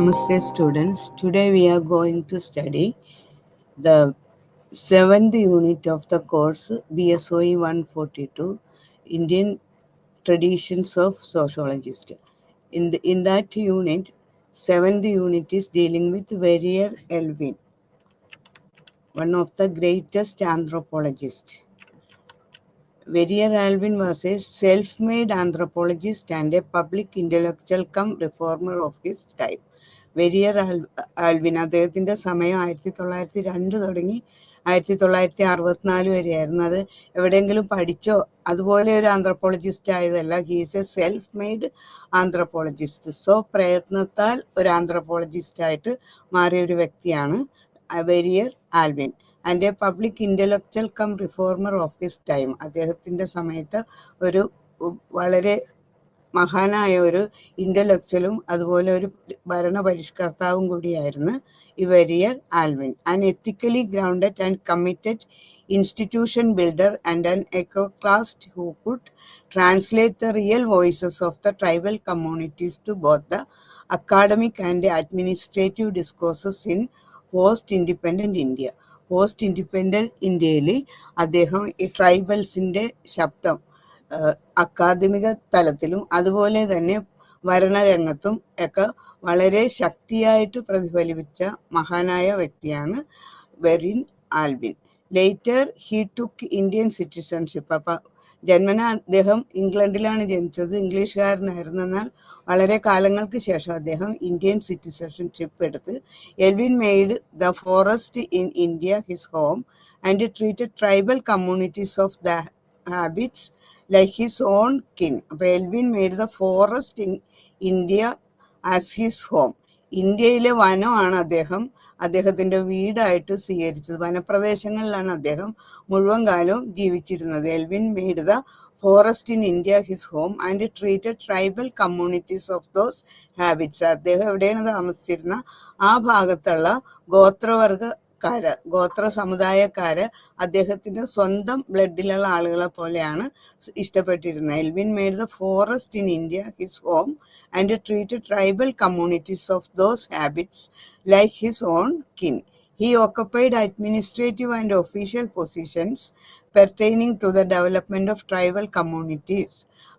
Namaste students. Today we are going to study the 7th unit of the course BSOE 142 Indian Traditions of Sociologist. In that unit, 7th unit is dealing with Verrier Elvin, one of the greatest anthropologists. Verrier Alvin was a self-made anthropologist and a public intellectual cum reformer of his time. Verrier Elwin അദ്ദേഹത്തിൻ്റെ സമയം 1902 തുടങ്ങി 1964 വരെയായിരുന്നു. അത് എവിടെയെങ്കിലും പഠിച്ചോ അതുപോലെ ഒരു anthropologist ആയതല്ല. He's a self made anthropologist. പ്രയത്നത്താൽ ഒരു ആന്ത്രപ്പോളജിസ്റ്റായിട്ട് മാറിയ ഒരു വ്യക്തിയാണ് Verrier Elwin. And a public intellectual cum reformer of his time. അദ്ദേഹത്തിൻ്റെ സമയത്ത് ഒരു വളരെ മഹാനായ ഒരു ഇൻ്റലക്ച്വലും അതുപോലെ ഒരു ഭരണപരിഷ്കർത്താവും കൂടിയായിരുന്നു ഈ Verrier Elwin. An ethically grounded and committed institution builder and an iconoclast who could translate the real voices of the tribal communities to both the academic and administrative discourses in post-independent India. Post-independent ഇന്ത്യയിൽ അദ്ദേഹം ഈ ട്രൈബൽസിൻ്റെ ശബ്ദം അക്കാദമിക തലത്തിലും അതുപോലെ തന്നെ ഭരണരംഗത്തും ഒക്കെ വളരെ ശക്തിയായിട്ട് പ്രതിഫലിപ്പിച്ച മഹാനായ വ്യക്തിയാണ് Verrier Elwin. Later he took Indian citizenship. അപ്പം ജന്മന അദ്ദേഹം ഇംഗ്ലണ്ടിലാണ് ജനിച്ചത്, ഇംഗ്ലീഷുകാരനായിരുന്നു. എന്നാൽ വളരെ കാലങ്ങൾക്ക് ശേഷം അദ്ദേഹം ഇന്ത്യൻ സിറ്റിസൺഷിപ്പ് എടുത്ത് Elwin made the forest in India his home and treated tribal communities of the habits like his own kin. അപ്പോൾ Elwin made the forest in India as his home. ഇന്ത്യയിലെ വനമാണ് അദ്ദേഹത്തിൻ്റെ വീടായിട്ട് സ്വീകരിച്ചത്. വനപ്രദേശങ്ങളിലാണ് അദ്ദേഹം മുഴുവൻ കാലവും ജീവിച്ചിരുന്നത്. Elwyn made the forest in India his home and treated tribal communities of those habits. അദ്ദേഹം എവിടെയാണ് താമസിച്ചിരുന്ന ആ ഭാഗത്തുള്ള ഗോത്ര സമുദായക്കാര് അദ്ദേഹത്തിന്റെ സ്വന്തം ബ്ലഡിലുള്ള ആളുകളെ പോലെയാണ് ഇഷ്ടപ്പെട്ടിരുന്നത്. Elwin made the forest in India his home and treated tribal communities of those habits like his own kin. He occupied administrative and official positions pertaining to the development of tribal communities.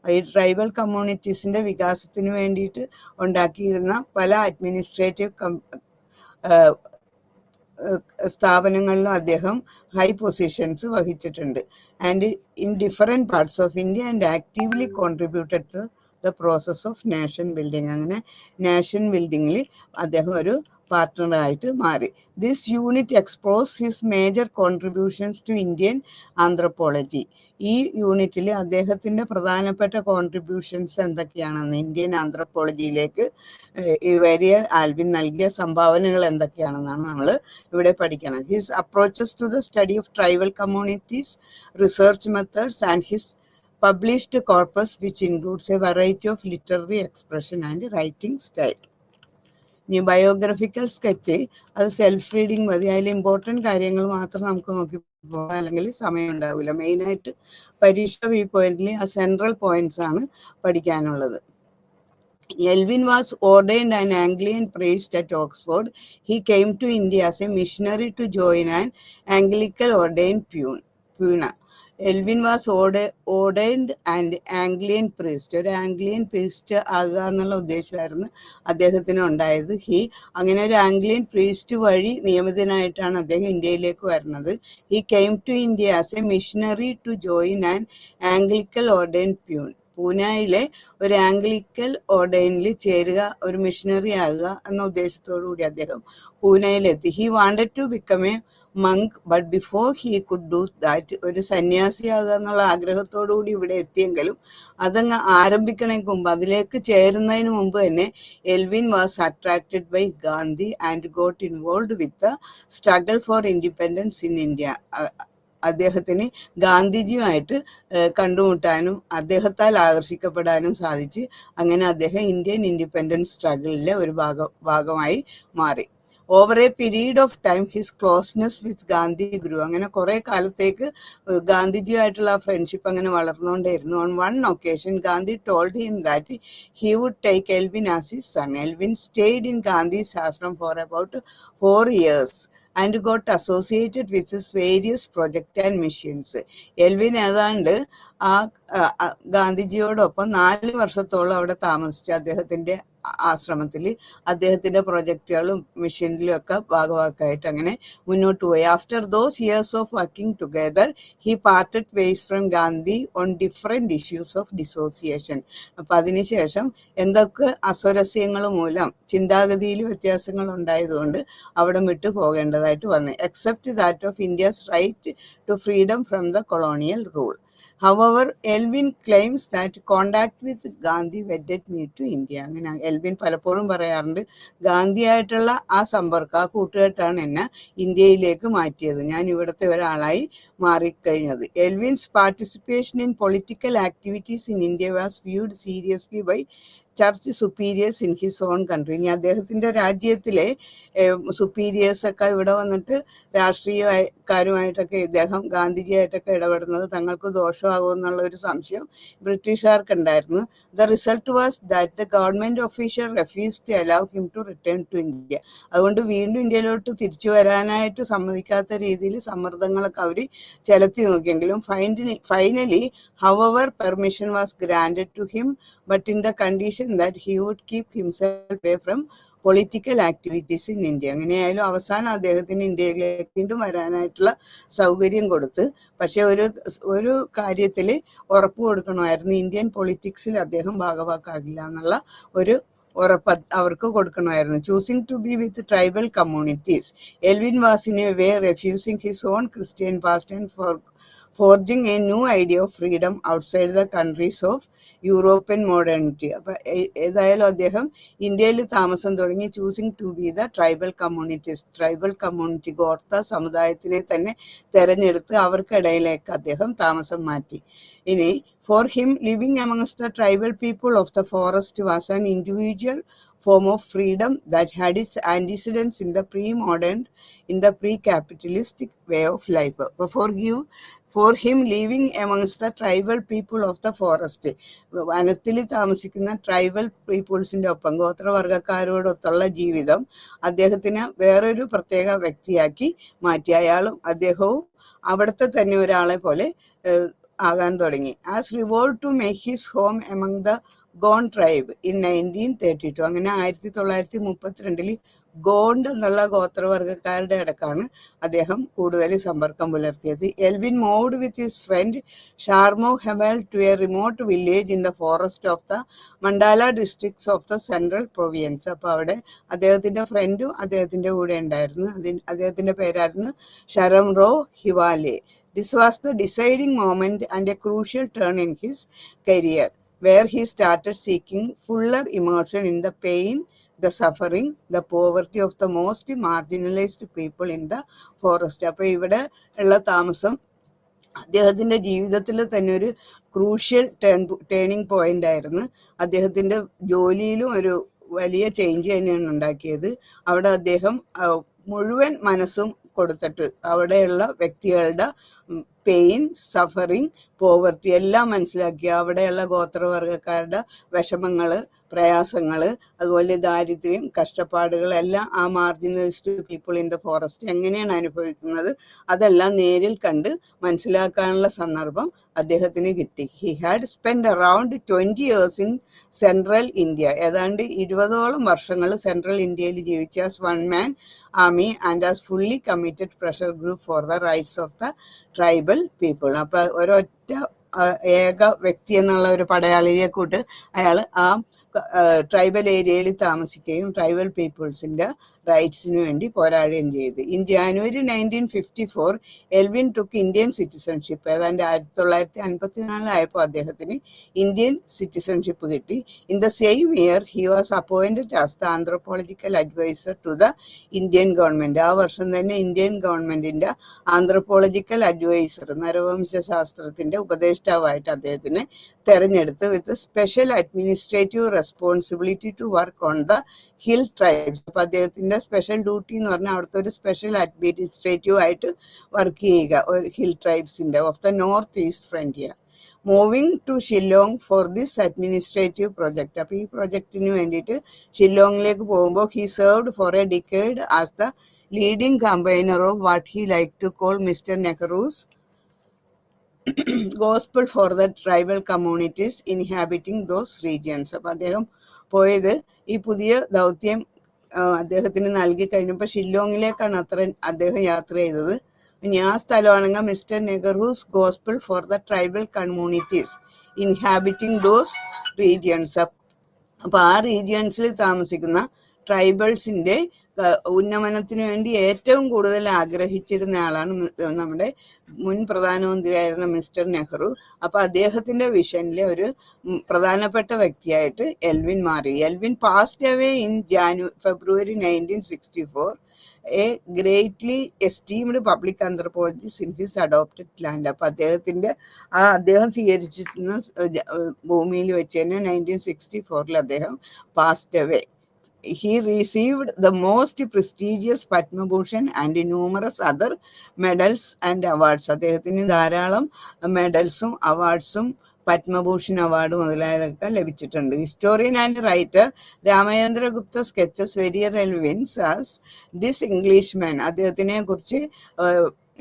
ഈ tribal കമ്മ്യൂണിറ്റീസിന്റെ വികാസത്തിന് വേണ്ടിയിട്ട് ഉണ്ടാക്കിയിരുന്ന പല administrative സ്ഥാപനങ്ങളിലും അദ്ദേഹം high positions വഹിച്ചിട്ടുണ്ട്. And in different parts of India and actively contributed to the process of nation building. അങ്ങനെ നാഷൻ ബിൽഡിങ്ങിൽ അദ്ദേഹം ഒരു പാർട്ട്ണറായിട്ട് മാറി. This unit explores his major contributions to Indian anthropology. ഈ യൂണിറ്റിൽ അദ്ദേഹത്തിൻ്റെ പ്രധാനപ്പെട്ട കോൺട്രിബ്യൂഷൻസ് എന്തൊക്കെയാണെന്ന്, ഇന്ത്യൻ ആന്ത്രപ്പോളജിയിലേക്ക് ഈ വെരിയർ ആൽവിൻ നൽകിയ സംഭാവനകൾ എന്തൊക്കെയാണെന്നാണ് നമ്മൾ ഇവിടെ പഠിക്കണം. His approaches to the study of tribal communities, research methods and his published corpus which includes a variety of literary expression and writing style. ഇനി ബയോഗ്രഫിക്കൽ സ്കെച്ച്, അത് സെൽഫ് റീഡിങ് മതി. അതിൽ ഇമ്പോർട്ടൻറ്റ് കാര്യങ്ങൾ മാത്രം നമുക്ക് നോക്കി പോകാം, അല്ലെങ്കിൽ സമയം ഉണ്ടാവില്ല. മെയിനായിട്ട് പരീക്ഷ വ്യൂ പോയിന്റിൽ ആ സെൻട്രൽ പോയിന്റ്സ് ആണ് പഠിക്കാനുള്ളത്. Elvin was ordained an Anglican priest at Oxford. He came to India as a missionary to join an Anglican ordained puna. Elwin was ordained and Anglian priest. ഒരു ആംഗ്ലിയൻ പ്രീസ്റ്റ് ആകുക എന്നുള്ള ഉദ്ദേശമായിരുന്നു അദ്ദേഹത്തിന് ഉണ്ടായത്. അങ്ങനെ ഒരു Anglian priest വഴി നിയമിതനായിട്ടാണ് അദ്ദേഹം ഇന്ത്യയിലേക്ക് വരുന്നത്. He came to India as a missionary to join an Anglican ordained Pune. പൂനെയിലെ ഒരു ആംഗ്ലിക്കൽ ഓർഡൈനിൽ ചേരുക, ഒരു മിഷണറി ആകുക എന്ന ഉദ്ദേശത്തോടു കൂടി അദ്ദേഹം പൂനെയിലെത്തി. He wanted to become a monk but before he could do that. ഒരു സന്യാസിയാകുക എന്നുള്ള ആഗ്രഹത്തോടു കൂടി ഇവിടെ എത്തിയെങ്കിലും അതങ്ങ് ആരംഭിക്കണമെങ്കിൽ മുമ്പ്, അതിലേക്ക് ചേരുന്നതിന് മുമ്പ് തന്നെ Elwin was attracted by Gandhi and got involve with the struggle for independence in India. അദ്ദേഹത്തിന് ഗാന്ധിജിയുമായിട്ട് കണ്ടുമുട്ടാനും അദ്ദേഹത്താൽ ആകർഷിക്കപ്പെടാനും സാധിച്ച് അങ്ങനെ അദ്ദേഹം ഇന്ത്യൻ ഇൻഡിപെൻഡൻസ് സ്ട്രഗിളിലെ ഒരു ഭാഗമായി മാറി. Over a period of time his closeness with Gandhi grew. അങ്ങനെ കുറെ കാലത്തേക്ക് ഗാന്ധിജിയായിട്ടുള്ള ആ ഫ്രണ്ട്ഷിപ്പ് അങ്ങനെ വളർന്നുകൊണ്ടേയിരുന്നു. On one occasion Gandhi told him that he would take Elvin as his son. Elvin stayed in Gandhi's ashram for about 4 years and got associated with his various projects and missions. Elwyn ഏതാണ്ട് ആ ഗാന്ധിജിയോടൊപ്പം 4 വർഷത്തോളം അവിടെ താമസിച്ച് അദ്ദേഹത്തിന്റെ ആശ്രമത്തിൽ അദ്ദേഹത്തിന്റെ പ്രൊജക്റ്റുകളും മിഷനിലും ഒക്കെ ഭാഗവാക്കായിട്ട് അങ്ങനെ മുന്നോട്ട് പോയി. After those years of working together he parted ways from Gandhi on different issues of dissociation. അപ്പൊ അതിനുശേഷം എന്തൊക്കെ അസ്വരസ്യങ്ങൾ മൂലം ചിന്താഗതിയിൽ വ്യത്യാസങ്ങൾ ഉണ്ടായതുകൊണ്ട് അവിടെ വിട്ടു പോകേണ്ടതായിട്ട് വന്നു. Except that of India's right to freedom from the colonial rule. However, Elvin claims that contact with Gandhi wedded me to India. അങ്ങനെ എൽവിൻ പലപ്പോഴും പറയാറുണ്ട്, ഗാന്ധിയായിട്ടുള്ള ആ സമ്പർക്കം, ആ കൂട്ടുകെട്ടാണ് എന്നെ ഇന്ത്യയിലേക്ക് മാറ്റിയത്, ഞാൻ ഇവിടുത്തെ ഒരാളായി മാറിക്കഴിഞ്ഞത്. Elwin's participation in political activities in India was viewed seriously by church superiors in his own country. ഇനി അദ്ദേഹത്തിന്റെ രാജ്യത്തിലെ സുപ്പീരിയേഴ്സ് ഒക്കെ ഇവിടെ വന്നിട്ട് രാഷ്ട്രീയക്കാരുമായിട്ടൊക്കെ ഇദ്ദേഹം ഗാന്ധിജിയായിട്ടൊക്കെ ഇടപെടുന്നത് തങ്ങൾക്ക് ദോഷമാകും എന്നുള്ള ഒരു സംശയം ബ്രിട്ടീഷുകാർക്ക് ഉണ്ടായിരുന്നു. The result was that the government official refuse to allow him to return to India. അതുകൊണ്ട് വീണ്ടും ഇന്ത്യയിലോട്ട് തിരിച്ചു വരാനായിട്ട് സമ്മതിക്കാത്ത രീതിയിൽ സമ്മർദ്ദങ്ങളൊക്കെ അവർ ചെലുത്തി നോക്കിയെങ്കിലും finally however permission was granted to him, but in the condition that he would keep himself away from political activities in India. അങ്ങനെയായാലും അവസാനം അദ്ദേഹത്തിന് ഇന്ത്യയിലേക്ക് വീണ്ടും വരാനായിട്ടുള്ള സൗകര്യം കൊടുത്ത്, പക്ഷെ ഒരു കാര്യത്തിൽ ഉറപ്പ് കൊടുക്കണമായിരുന്നു, ഇന്ത്യൻ പൊളിറ്റിക്സിൽ അദ്ദേഹം ഭാഗവാക്കാകില്ല എന്നുള്ള ഒരു ഉറപ്പ് അവർക്ക് കൊടുക്കണമായിരുന്നു. Choosing to be with tribal communities, Elwin was in a way refusing his own Christian past and forging a new idea of freedom outside the countries of European modernity. അപ്പൊ ഏതായാലും അദ്ദേഹം ഇന്ത്യയിൽ താമസം തുടങ്ങി. Choosing to be the tribal communities, tribal community ഗോർത്ത സമുദായത്തിനെ തന്നെ തെരഞ്ഞെടുത്ത് അവർക്കിടയിലേക്ക് അദ്ദേഹം താമസം മാറ്റി. ഇനി for him living amongst the tribal people of the forest was an individual form of freedom that had its antecedents in the pre-capitalistic way of life. For him living amongst the tribal people of the forest, വനത്തിൽ താമസിക്കുന്ന tribal പീപ്പിൾസിന്റെ ഒപ്പം ഗോത്രവർഗക്കാരോടൊത്തുള്ള ജീവിതം അദ്ദേഹത്തിന് വേറൊരു പ്രത്യേക വ്യക്തിയാക്കി മാറ്റി. അദ്ദേഹവും അവിടുത്തെ തന്നെ ഒരാളെ പോലെ ആകാൻ തുടങ്ങി. ആസ് റിവോൾവ് to make his home among the Gond tribe in 1932. അങ്ങനെ 1932 ഗോണ്ട് എന്നുള്ള ഗോത്രവർഗക്കാരുടെ ഇടക്കാണ് അദ്ദേഹം കൂടുതൽ സമ്പർക്കം പുലർത്തിയത്. Elwin moved with his friend ഷാർമോ Hivale to a remote village in the forest of the Mandla districts of the Central Provinces. അപ്പൊ അവിടെ അദ്ദേഹത്തിന്റെ ഫ്രണ്ടും അദ്ദേഹത്തിന്റെ കൂടെ ഉണ്ടായിരുന്നു. അദ്ദേഹത്തിന്റെ പേരായിരുന്നു ഷരംറോ ഹിവാലെ. This was the deciding moment and a crucial turn in his career, where he started seeking fuller immersion in the pain, the suffering, the poverty of the most marginalized people in the forest. അപ്പോൾ ഇവിടെ ഉള്ള താമസം അദ്ദേഹത്തിന്റെ ജീവിതത്തിൽ തന്നെ ഒരു crucial turning point ആയിരുന്നു. അദ്ദേഹത്തിന്റെ ജോലിയിലും ഒരു വലിയ ചേഞ്ച് തന്നെയാണ് ഉണ്ടാക്കിയത്. അവിടെ അദ്ദേഹം മുഴുവൻ മനസ്സും കൊടുത്തിട്ട് അവിടെയുള്ള വ്യക്തികളുടെ പെയിൻ, സഫറിങ്, പോവർട്ടി എല്ലാം മനസ്സിലാക്കി അവിടെയുള്ള ഗോത്രവർഗക്കാരുടെ വിഷമങ്ങള്, പ്രയാസങ്ങള്, അതുപോലെ ദാരിദ്ര്യം, കഷ്ടപ്പാടുകൾ എല്ലാം ആ മാർജിനലിസ്റ്റ് പീപ്പിൾ ഇൻ ദ ഫോറസ്റ്റ് എങ്ങനെയാണ് അനുഭവിക്കുന്നത് അതെല്ലാം നേരിൽ കണ്ട് മനസ്സിലാക്കാനുള്ള സന്ദർഭം അദ്ദേഹത്തിന് കിട്ടി. He had spend around 20 years in central India. ഏതാണ്ട് 20ഓളം വർഷങ്ങൾ സെൻട്രൽ ഇന്ത്യയിൽ ജീവിച്ച as one man army and as fully committed pressure group for the rights of the tribal people. അപ്പൊ ഒരൊറ്റ ഏക വ്യക്തി എന്നുള്ള ഒരു പടയാളിയെ കൂട്ട് അയാൾ ആ ട്രൈബൽ ഏരിയയിൽ താമസിക്കുകയും ട്രൈബൽ പീപ്പിൾസിന്റെ റൈറ്റ്സിന് വേണ്ടി പോരാടുകയും ചെയ്തു. In January 1954 Elwin took Indian citizenship. ഏതാണ്ട് 1954 ആയപ്പോൾ അദ്ദേഹത്തിന് ഇന്ത്യൻ സിറ്റിസൺഷിപ്പ് കിട്ടി. In the same year he was appointed as the anthropological adviser to the Indian government. ആ വർഷം തന്നെ ഇന്ത്യൻ ഗവൺമെന്റിന്റെ ആന്ത്രോപോളജിക്കൽ അഡ്വൈസർ, നരവംശാസ്ത്രത്തിന്റെ ഉപദേഷ്ടാവ് ഉപദേഷ്ടാവായിട്ട് അദ്ദേഹത്തിനെ തെരഞ്ഞെടുത്ത് with special administrative responsibility to work on the hill tribes. അപ്പൊ അദ്ദേഹത്തിന്റെ സ്പെഷ്യൽ ഡ്യൂട്ടി എന്ന് പറഞ്ഞാൽ അവിടുത്തെ ഒരു സ്പെഷ്യൽ അഡ്മിനിസ്ട്രേറ്റീവ് ആയിട്ട് വർക്ക് ചെയ്യുക ഒരു ഹിൽ ട്രൈബ്സിന്റെ of the North East Frontier. Moving to Shillong for this administrative project. അപ്പൊ ഈ പ്രൊജക്ടിന് വേണ്ടിയിട്ട് ഷില്ലോങ്ങിലേക്ക് പോകുമ്പോൾ he served for a decade as the leading campaigner of what he liked to call Mr. Nehru's gospel for the tribal communities inhabiting those regions. അപ്പൊ അദ്ദേഹം പോയത് ഈ പുതിയ ദൗത്യം അദ്ദേഹത്തിന് നൽകി കഴിഞ്ഞപ്പോൾ ഷില്ലോങ്ങിലേക്കാണ് അദ്ദേഹം യാത്ര ചെയ്തത്. ഇനി ആ സ്ഥലമാണെങ്കിൽ mister Nehru's gospel for the tribal communities inhabiting those regions. അപ്പൊ ആ റീജിയൻസിൽ താമസിക്കുന്ന ട്രൈബൽസിന്റെ ഉന്നമനത്തിന് വേണ്ടി ഏറ്റവും കൂടുതൽ ആഗ്രഹിച്ചിരുന്ന ആളാണ് നമ്മുടെ മുൻ പ്രധാനമന്ത്രിയായിരുന്ന മിസ്റ്റർ നെഹ്റു. അപ്പൊ അദ്ദേഹത്തിന്റെ വിഷനിലെ ഒരു പ്രധാനപ്പെട്ട വ്യക്തിയായിട്ട് എൽവിൻ മാറി. Elwyn passed away in February 1964, A greatly esteemed public anthropologist in his adopted land. അപ്പൊ അദ്ദേഹം സ്വീകരിച്ചിരുന്ന ഭൂമിയിൽ വെച്ച് തന്നെ 1964 അദ്ദേഹം passed away. He received the most prestigious Padma Bhushan and numerous other medals and awards. അദ്ദേഹത്തിന് ധാരാളം മെഡൽസും അവാർഡ്സും പത്മഭൂഷൺ അവാർഡ് മുതലായതൊക്കെ ലഭിച്ചിട്ടുണ്ട്. Historian and writer Ramachandra Gupta sketches Verrier Elwin's as this Englishman. അദ്ദേഹത്തിനെ കുറിച്ച്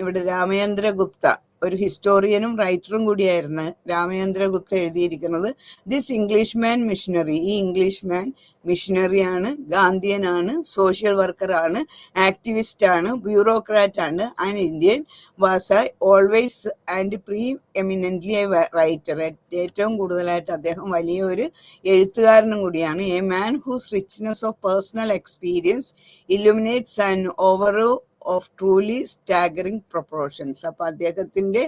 ഇവിടെ രാമചന്ദ്ര ഗുപ്ത ഒരു ഹിസ്റ്റോറിയനും റൈറ്ററും കൂടിയായിരുന്നു രാമചന്ദ്ര ഗുപ്ത എഴുതിയിരിക്കുന്നത്. This Englishman missionary. ഈ ഇംഗ്ലീഷ്മാൻ മിഷണറിയാണ്, ഗാന്ധിയനാണ്, സോഷ്യൽ വർക്കറാണ്, ആക്ടിവിസ്റ്റ് ആണ്, ബ്യൂറോക്രാറ്റ് ആണ്. And Indian was always and preeminently a writer. ഏറ്റവും കൂടുതലായിട്ട് അദ്ദേഹം വലിയൊരു എഴുത്തുകാരനും കൂടിയാണ്. A man whose richness of personal experience illuminates and oeuvre of truly staggering proportions. അപ്പൊ അദ്ദേഹത്തിന്റെ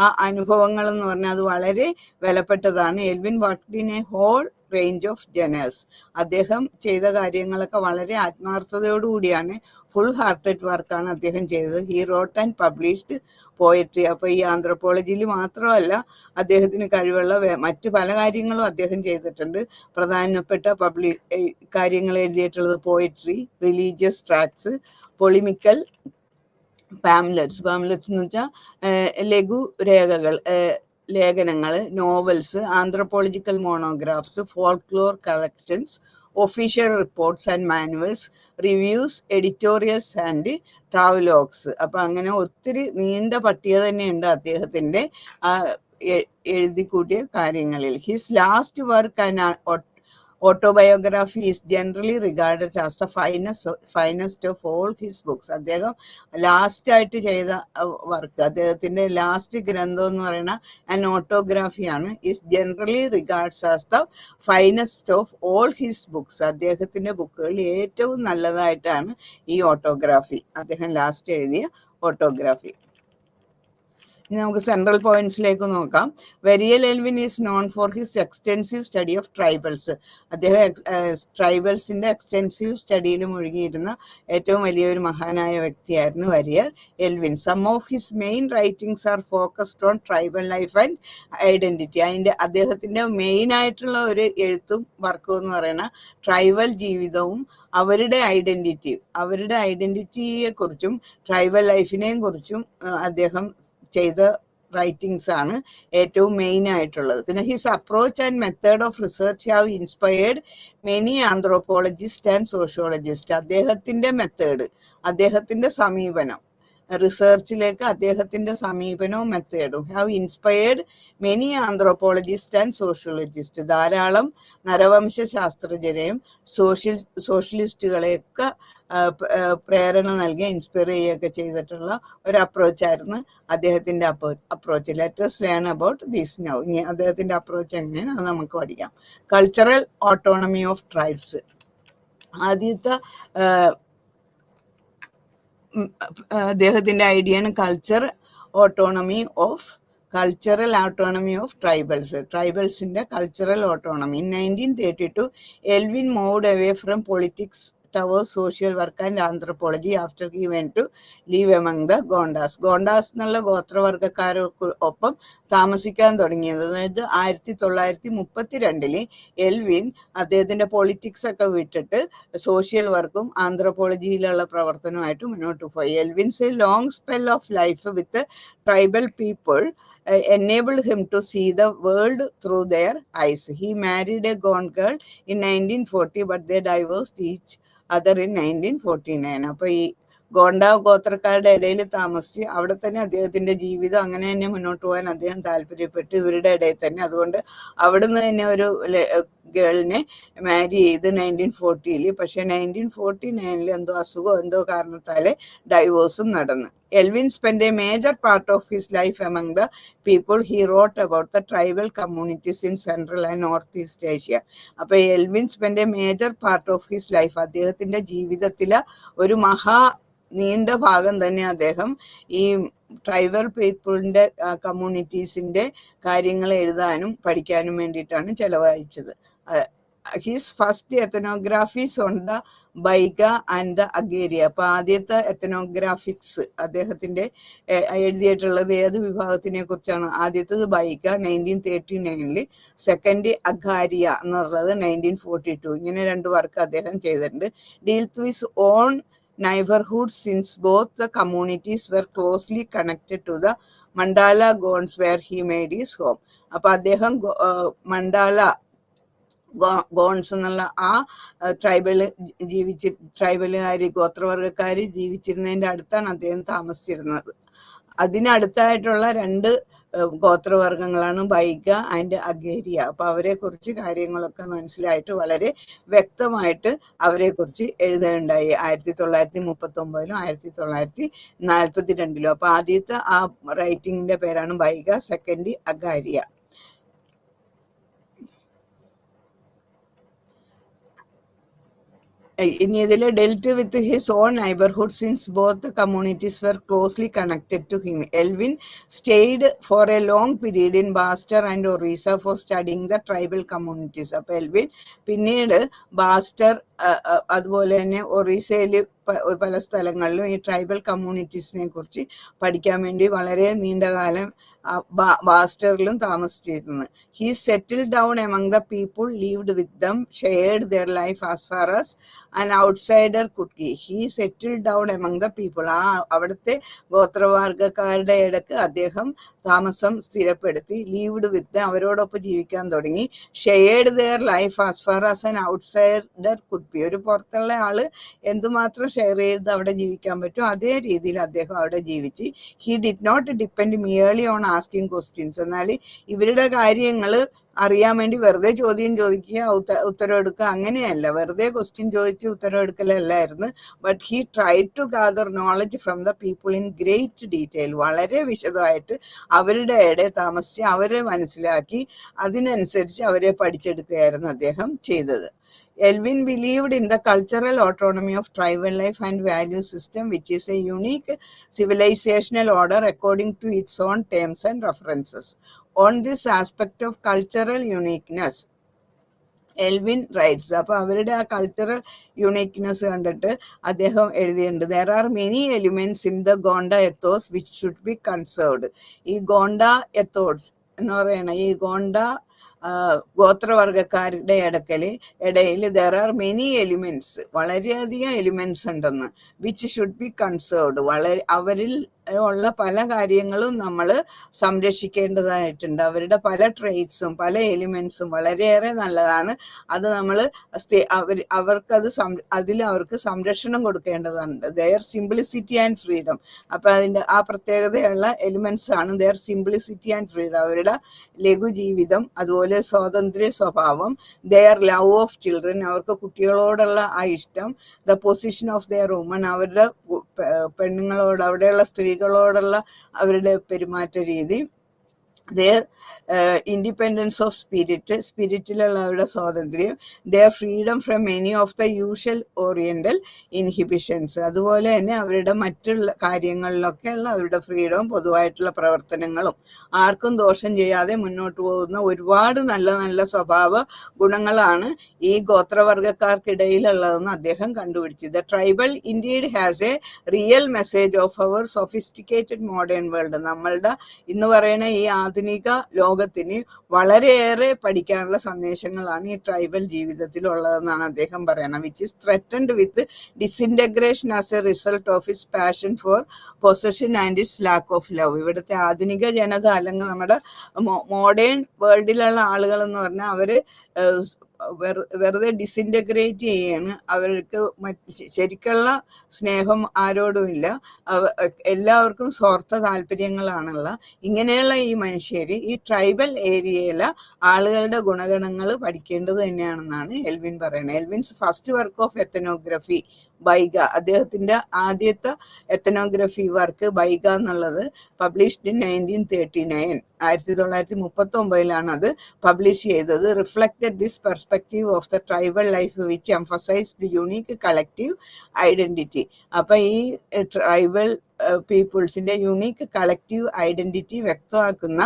ആ അനുഭവങ്ങൾ എന്ന് പറഞ്ഞാൽ അത് വളരെ വിലപ്പെട്ടതാണ്. Elwin worked in a whole range of genres. അദ്ദേഹം ചെയ്ത കാര്യങ്ങളൊക്കെ വളരെ ആത്മാർത്ഥതയോടുകൂടിയാണ്, ഫുൾ ഹാർട്ടഡ് വർക്കാണ് അദ്ദേഹം ചെയ്തത്. He wrote and published poetry. അപ്പൊ ഈ ആന്ത്രപ്പോളജിയിൽ മാത്രമല്ല അദ്ദേഹത്തിന് കഴിവുള്ള മറ്റു പല കാര്യങ്ങളും അദ്ദേഹം ചെയ്തിട്ടുണ്ട്. പ്രധാനപ്പെട്ട കാര്യങ്ങൾ എഴുതിയിട്ടുള്ളത് പോയട്രി, റിലീജിയസ് ട്രാക്ട്സ്, പൊളിമിക്കൽ പാംലെറ്റ്സ് എന്ന് വെച്ചാൽ ലേഖനങ്ങൾ, novels, anthropological monographs, folklore collections, official reports and manuals, reviews, editorials and travelogues. അപ്പൊ അങ്ങനെ ഒത്തിരി നീണ്ട പട്ടിക തന്നെയുണ്ട് അദ്ദേഹത്തിന്റെ എഴുതിക്കൂട്ടിയ കാര്യങ്ങളിൽ. His last work and autobiography is generally regarded as the finest of all his books. അദ്ദേഹം ലാസ്റ്റ് ആയിട്ട് ചെയ്ത വർക്ക്, അദ്ദേഹത്തിന്റെ ലാസ്റ്റ് ഗ്രന്ഥം എന്ന് പറയുന്ന an autography ആണ്. is generally regards as the finest of all his books. അദ്ദേഹത്തിന്റെ ബുക്കുകളിൽ ഏറ്റവും നല്ലതായിട്ടാണ് ഈ ഓട്ടോഗ്രാഫി, അദ്ദേഹം ലാസ്റ്റ് എഴുതിയ ഓട്ടോഗ്രാഫി. ഇനി നമുക്ക് സെൻട്രൽ പോയിന്റ്സിലേക്ക് നോക്കാം. Verrier Elwin is known for his extensive study of tribals. അദ്ദേഹം ട്രൈബൽസിന്റെ എക്സ്റ്റെൻസീവ് സ്റ്റഡിയിൽ മുഴുകിയിരുന്ന ഏറ്റവും വലിയൊരു മഹാനായ വ്യക്തിയായിരുന്നു Verrier Elwin. Some of his main writings are focused on tribal life and identity. അദ്ദേഹത്തിന്റെ മെയിൻ ആയിട്ടുള്ള ഒരു എഴുത്തും വർക്കും എന്ന് പറയുന്ന ട്രൈബൽ ജീവിതവും അവരുടെ ഐഡന്റിറ്റിയെ കുറിച്ചും ട്രൈബൽ ലൈഫിനെയും കുറിച്ചും അദ്ദേഹം ചെയ്ത റൈറ്റിംഗ്സ് ആണ് ഏറ്റവും മെയിൻ ആയിട്ടുള്ളത്. പിന്നെ his approach and method of research have inspired many anthropologist and sociologist. അദ്ദേഹത്തിന്റെ മെത്തേഡ്, അദ്ദേഹത്തിന്റെ സമീപനം, റിസർച്ചിലേക്ക് അദ്ദേഹത്തിന്റെ സമീപനവും മെത്തേഡും have inspired many anthropologist and sociologist. ധാരാളം നരവംശ ശാസ്ത്രജ്ഞരെയും സോഷ്യലിസ്റ്റുകളെയൊക്കെ പ്രേരണ നൽകി ഇൻസ്പയർ ചെയ്യുകയൊക്കെ ചെയ്തിട്ടുള്ള ഒരു അപ്രോച്ചായിരുന്നു അദ്ദേഹത്തിന്റെ approach. Let's learn about this now. ഇനി അദ്ദേഹത്തിന്റെ അപ്രോച്ച് എങ്ങനെയാണ് അത് നമുക്ക് പഠിക്കാം. Cultural autonomy of tribes. ആദ്യത്തെ അദ്ദേഹത്തിന്റെ ഐഡിയാണ് കൾച്ചറൽ ഓട്ടോണമി ഓഫ് ട്രൈബൽസിന്റെ cultural autonomy. In 1932 Elwin moved away from politics towers social work and anthropology after he went to live among the Gondas. ഗോണ്ടാസ് എന്നുള്ള ഗോത്രവർഗക്കാരൊപ്പം താമസിക്കാൻ തുടങ്ങിയത്. അതായത് 1932 എൽവിൻ അദ്ദേഹത്തിന്റെ പൊളിറ്റിക്സ് ഒക്കെ വിട്ടിട്ട് സോഷ്യൽ വർക്കും ആന്ത്രോപോളജിയിലുള്ള പ്രവർത്തനമായിട്ട് മുന്നോട്ട് പോയി. Elwin's a long spell of life with tribal people enabled him to see the world through their eyes. He married a Gond girl in 1940, but they divorced each other in 1949. അപ്പോൾ ഈ ഗോണ്ട ഗോത്രക്കാരുടെ ഇടയിൽ താമസിച്ച് അവിടെ തന്നെ അദ്ദേഹത്തിന്റെ ജീവിതം അങ്ങനെ തന്നെ മുന്നോട്ട് പോകാൻ അദ്ദേഹം താല്പര്യപ്പെട്ടു, ഇവരുടെ ഇടയിൽ തന്നെ. അതുകൊണ്ട് അവിടുന്ന് തന്നെ ഒരു ഗേളിനെ മാരി ചെയ്ത് 1940. പക്ഷെ 1949 എന്തോ അസുഖം എന്തോ കാരണത്താല് ഡൈവോഴ്സും നടന്നു. Elvin spent a major part of his life among the people he wrote about the tribal communities in Central and Northeast Asia. അപ്പൊ Elwyn spend A major part of his life, അദ്ദേഹത്തിന്റെ ജീവിതത്തിലെ ഒരു നീണ്ട ഭാഗം തന്നെ അദ്ദേഹം ഈ ട്രൈബൽ പീപ്പിളിന്റെ കമ്മ്യൂണിറ്റീസിന്റെ കാര്യങ്ങൾ എഴുതാനും പഠിക്കാനും വേണ്ടിയിട്ടാണ് ചെലവഴിച്ചത്. His first ethnographies on the Baiga and the Agaria. അപ്പൊ ആദ്യത്തെ എത്തനോഗ്രാഫിക്സ് അദ്ദേഹത്തിന്റെ എഴുതിയിട്ടുള്ളത് ഏത് വിഭാഗത്തിനെ കുറിച്ചാണ്? ആദ്യത്തത് ബൈഗ 1939, സെക്കൻഡ് അഗാരിയ എന്നുള്ളത് 1942. ഇങ്ങനെ 2 വർക്ക് അദ്ദേഹം ചെയ്തിട്ടുണ്ട്. Deals with on neighborhoods since both the communities were closely connected to the Mandala Gonds where he made his home. അപ്പൊ അദ്ദേഹം മണ്ഡാല ഗോൺസ് എന്നുള്ള ആ ട്രൈബലുകാര് ഗോത്രവർഗക്കാര് ജീവിച്ചിരുന്നതിന്റെ അടുത്താണ് അദ്ദേഹം താമസിച്ചിരുന്നത്. അതിനടുത്തായിട്ടുള്ള 2 ഗോത്രവർഗങ്ങളാണ് ബൈഗ ആൻഡ് അഗേരിയ. അപ്പൊ അവരെ കുറിച്ച് കാര്യങ്ങളൊക്കെ മനസ്സിലായിട്ട് വളരെ വ്യക്തമായിട്ട് അവരെ കുറിച്ച് എഴുതുകയുണ്ടായി 1939 1942. അപ്പൊ ആദ്യത്തെ ആ റൈറ്റിംഗിന്റെ പേരാണ് ബൈഗ, സെക്കൻഡ് അഗാരിയ. ഇനി ഇതിൽ dealt with his own neighbourhood since both the communities were closely connected to him. Elwin stayed for a long period in Bastar and Orissa for studying the tribal communities. അപ്പൊ എൽവിൻ പിന്നീട് ബാസ്റ്റർ അതുപോലെ തന്നെ ഒറീസയിൽ പല സ്ഥലങ്ങളിലും ഈ ട്രൈബൽ കമ്മ്യൂണിറ്റീസിനെ കുറിച്ച് പഠിക്കാൻ വേണ്ടി വളരെ നീണ്ടകാലം ബാസ്റ്ററിലും താമസിച്ചിരുന്നു. He settle down among the people, lived with dum, shared their life as far as an outsider could GI. He settle down among the people, ആ അവിടുത്തെ ഗോത്രവർഗക്കാരുടെ ഇടക്ക് അദ്ദേഹം താമസം സ്ഥിരപ്പെടുത്തി. ലീവ്ഡ് വിത്ത് ദം, അവരോടൊപ്പം ജീവിക്കാൻ തുടങ്ങി. Shared their life as far as an outsider could be, ഒരു പുറത്തുള്ള ആള് എന്തുമാത്രം ഷെയർ ചെയ്ത് അവിടെ ജീവിക്കാൻ പറ്റും അതേ രീതിയിൽ അദ്ദേഹം അവിടെ ജീവിച്ച്. He did not depend merely on asking questions. എന്നാൽ ഇവരുടെ കാര്യങ്ങൾ അറിയാൻ വേണ്ടി വെറുതെ ചോദ്യം ചോദിക്കുക, ഉത്തരം എടുക്കുക, അങ്ങനെയല്ല. വെറുതെ ക്വസ്റ്റ്യൻ ചോദിച്ച് ഉത്തരം എടുക്കലല്ലായിരുന്നു. But he try to gather knowledge from the people in great detail. വളരെ വിശദമായിട്ട് അവരുടെ ഇടയിൽ താമസിച്ച് അവരെ മനസ്സിലാക്കി അതിനനുസരിച്ച് അവരെ പഠിച്ചെടുക്കുകയായിരുന്നു അദ്ദേഹം ചെയ്തത്. Elvin believed in the cultural autonomy of tribal life and value system, which is a unique civilizational order according to its own terms and references. On this aspect of cultural uniqueness, Elwin writes. അപ്പൊ അവരുടെ ആ cultural uniqueness കണ്ടിട്ട് അദ്ദേഹം എഴുതിയിട്ടുണ്ട്. There are many elements in the Gond ethos which should be conserved. ഈ Gond ethos എന്ന് പറയുന്ന ഈ ഗോണ്ട ഗോത്രവർഗക്കാരുടെ ഇടയിൽ ദർ ആർ മെനി എലിമെന്റ്സ്, വളരെയധികം എലിമെന്റ്സ് ഉണ്ടെന്ന്. വിച്ച് ഷുഡ് ബി കൺസേർവ്ഡ്, അവരിൽ ഉള്ള പല കാര്യങ്ങളും നമ്മൾ സംരക്ഷിക്കേണ്ടതായിട്ടുണ്ട്. അവരുടെ പല ട്രേറ്റ്സും പല എലിമെന്റ്സും വളരെയേറെ നല്ലതാണ്. അത് നമ്മൾ അവർക്ക് സംരക്ഷണം കൊടുക്കേണ്ടതുണ്ട്. Their simplicity and freedom. അപ്പൊ അതിന്റെ ആ പ്രത്യേകതയുള്ള എലിമെന്റ്സ് ആണ് ദെയർ സിംപ്ലിസിറ്റി ആൻഡ് ഫ്രീഡം, അവരുടെ ലഘുജീവിതം, അതുപോലെ സ്വാതന്ത്ര്യ സ്വഭാവം. ദെയർ ലവ് ഓഫ് ചിൽഡ്രൻ, അവർക്ക് കുട്ടികളോടുള്ള ആ ഇഷ്ടം. The position of their woman, അവരുടെ പെണ്ണുങ്ങളോട്, അവിടെയുള്ള സ്ത്രീകളോടുള്ള അവരുടെ പെരുമാറ്റ രീതി. their independence of സ്പിരിറ്റിലുള്ള അവരുടെ സ്വാതന്ത്ര്യം, their freedom from many of the usual oriental inhibitions, അതുപോലെ തന്നെ അവരുടെ മറ്റുള്ള കാര്യങ്ങളിലൊക്കെയുള്ള അവരുടെ ഫ്രീഡവും പൊതുവായിട്ടുള്ള പ്രവർത്തനങ്ങളും ആർക്കും ദോഷം ചെയ്യാതെ മുന്നോട്ട് പോകുന്ന ഒരുപാട് നല്ല നല്ല സ്വഭാവ ഗുണങ്ങളാണ് ഈ ഗോത്രവർഗക്കാർക്കിടയിലുള്ളതെന്ന് അദ്ദേഹം കണ്ടുപിടിച്ചു. The tribal indeed has a real message of our sophisticated modern world. നമ്മളുടെ ഇന്ന് പറയുന്ന ഈ ആധുനിക ലോകത്തിന് വളരെയേറെ പഠിക്കാനുള്ള സന്ദേശങ്ങളാണ് ഈ ട്രൈബൽ ജീവിതത്തിലുള്ളതെന്നാണ് അദ്ദേഹം പറയുന്നത്. Which is threatened with disintegration as A result of its passion for possession and it's lack of love. ഇവിടുത്തെ ആധുനിക ജനത അല്ലെങ്കിൽ നമ്മുടെ മോഡേൺ വേൾഡിലുള്ള ആളുകൾ എന്ന് പറഞ്ഞാൽ അവര് വെറുതെ ഡിസിൻറ്റഗ്രേറ്റ് ചെയ്യാണ്. അവർക്ക് ശരിക്കുള്ള സ്നേഹം ആരോടുമില്ല, എല്ലാവർക്കും സ്വാർത്ഥ താല്പര്യങ്ങളാണുള്ള. ഇങ്ങനെയുള്ള ഈ മനുഷ്യർ ഈ ട്രൈബൽ ഏരിയയിലെ ആളുകളുടെ ഗുണഗണങ്ങൾ പഠിക്കേണ്ടത് തന്നെയാണെന്നാണ് എൽവിൻ പറയുന്നത്. Elwin's first work of ethnography Baiga, അദ്ദേഹത്തിന്റെ ആദ്യത്തെ എത്തനോഗ്രഫി വർക്ക് ബൈഗ എന്നുള്ളത് പബ്ലിഷ്ഡ് ഇൻ 1939, 1939 അത് പബ്ലിഷ് ചെയ്തത്. Reflected this perspective of the tribal life which emphasised unique collective identity. അപ്പൊ ഈ ട്രൈബൽ പീപ്പിൾസിന്റെ യുണീക്ക് കളക്റ്റീവ് ഐഡന്റിറ്റി വ്യക്തമാക്കുന്ന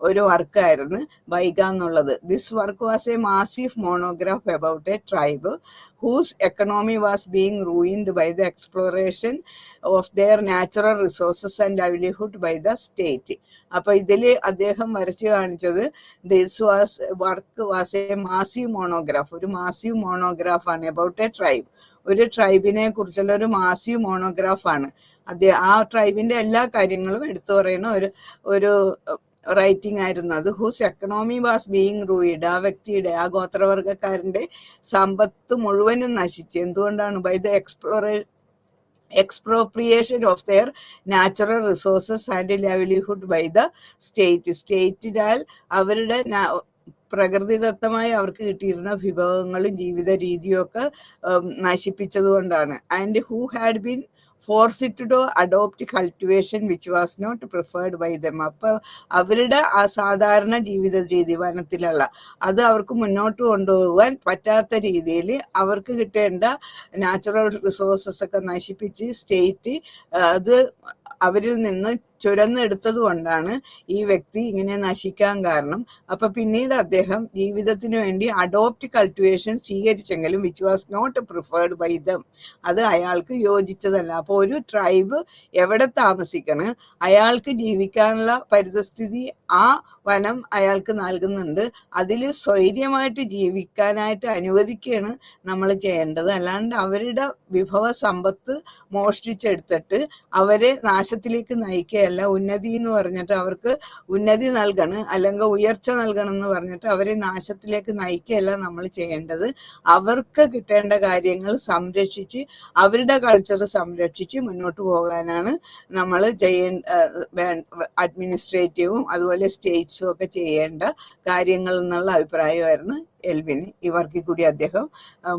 ഒരു വർക്കായിരുന്നു ബൈഗ എന്നുള്ളത്. This work was A massive monograph about A tribe whose economy was being ruined by the exploration of their natural resources and livelihood by the state. അപ്പൊ ഇതിൽ അദ്ദേഹം വരച്ചു കാണിച്ചത് this work was A massive monograph, ഒരു massive മോണോഗ്രാഫാണ് about A tribe. ഒരു ട്രൈബിനെ കുറിച്ചുള്ള ഒരു massive മോണോഗ്രാഫാണ്. ആ ട്രൈബിന്റെ എല്ലാ കാര്യങ്ങളും എടുത്തു പറയുന്ന ഒരു റൈറ്റിംഗ് ആയിരുന്നു അത്. Whose economy was being ruined, ആ വ്യക്തിയുടെ, ആ ഗോത്രവർഗക്കാരന്റെ സമ്പത്ത് മുഴുവനും നശിച്ചു. എന്തുകൊണ്ടാണ്? By the expropriation of their natural resources and livelihood by the state. സ്റ്റേറ്റിനാൽ അവരുടെ പ്രകൃതിദത്തമായി അവർക്ക് കിട്ടിയിരുന്ന വിഭവങ്ങളും ജീവിത രീതിയും ഒക്കെ നശിപ്പിച്ചത് കൊണ്ടാണ്. And who had been forced to adopt cultivation which was not preferred by them. അപ്പൊ അവരുടെ ആ സാധാരണ ജീവിത രീതി വനത്തിലുള്ള അത് അവർക്ക് മുന്നോട്ട് കൊണ്ടുപോകാൻ പറ്റാത്ത രീതിയിൽ അവർക്ക് കിട്ടേണ്ട നാച്ചുറൽ റിസോഴ്സസ് ഒക്കെ നശിപ്പിച്ച് സ്റ്റേറ്റ് അത് അവരിൽ നിന്ന് ചുരന്നെടുത്തത് കൊണ്ടാണ് ഈ വ്യക്തി ഇങ്ങനെ നശിക്കാൻ കാരണം. അപ്പൊ പിന്നീട് അദ്ദേഹം ജീവിതത്തിന് വേണ്ടി അഡോപ്റ്റ് കൾട്ടിവേഷൻ സ്വീകരിച്ചെങ്കിലും which was not preferred by them, അത് അയാൾക്ക് യോജിച്ചതല്ല. അപ്പോൾ ഒരു ട്രൈബ് എവിടെ താമസിക്കണം, അയാൾക്ക് ജീവിക്കാനുള്ള പരിതസ്ഥിതി ആ വനം അയാൾക്ക് നൽകുന്നുണ്ട്. അതിൽ സ്വൈര്യമായിട്ട് ജീവിക്കാനായിട്ട് അനുവദിക്കുകയാണ് നമ്മൾ ചെയ്യേണ്ടത്. അല്ലാണ്ട് അവരുടെ വിഭവ സമ്പത്ത് മോഷ്ടിച്ചെടുത്തിട്ട് അവരെ നാശത്തിലേക്ക് നയിക്കുകയല്ല. ഉന്നതി എന്ന് പറഞ്ഞിട്ട് അവർക്ക് ഉന്നതി നൽകണം അല്ലെങ്കിൽ ഉയർച്ച നൽകണം എന്ന് പറഞ്ഞിട്ട് അവരെ നാശത്തിലേക്ക് നയിക്കുകയല്ല നമ്മൾ ചെയ്യേണ്ടത്. അവർക്ക് കിട്ടേണ്ട കാര്യങ്ങൾ സംരക്ഷിച്ച് അവരുടെ കൾച്ചർ സംരക്ഷിച്ച് മുന്നോട്ട് പോകാനാണ് നമ്മൾ അഡ്മിനിസ്ട്രേറ്റീവും അതുപോലെ സ്റ്റേറ്റ്സും ഒക്കെ ചെയ്യേണ്ട കാര്യങ്ങൾ എന്നുള്ള അഭിപ്രായമായിരുന്നു എൽവിന് ഈ വർക്കിൽ കൂടി അദ്ദേഹം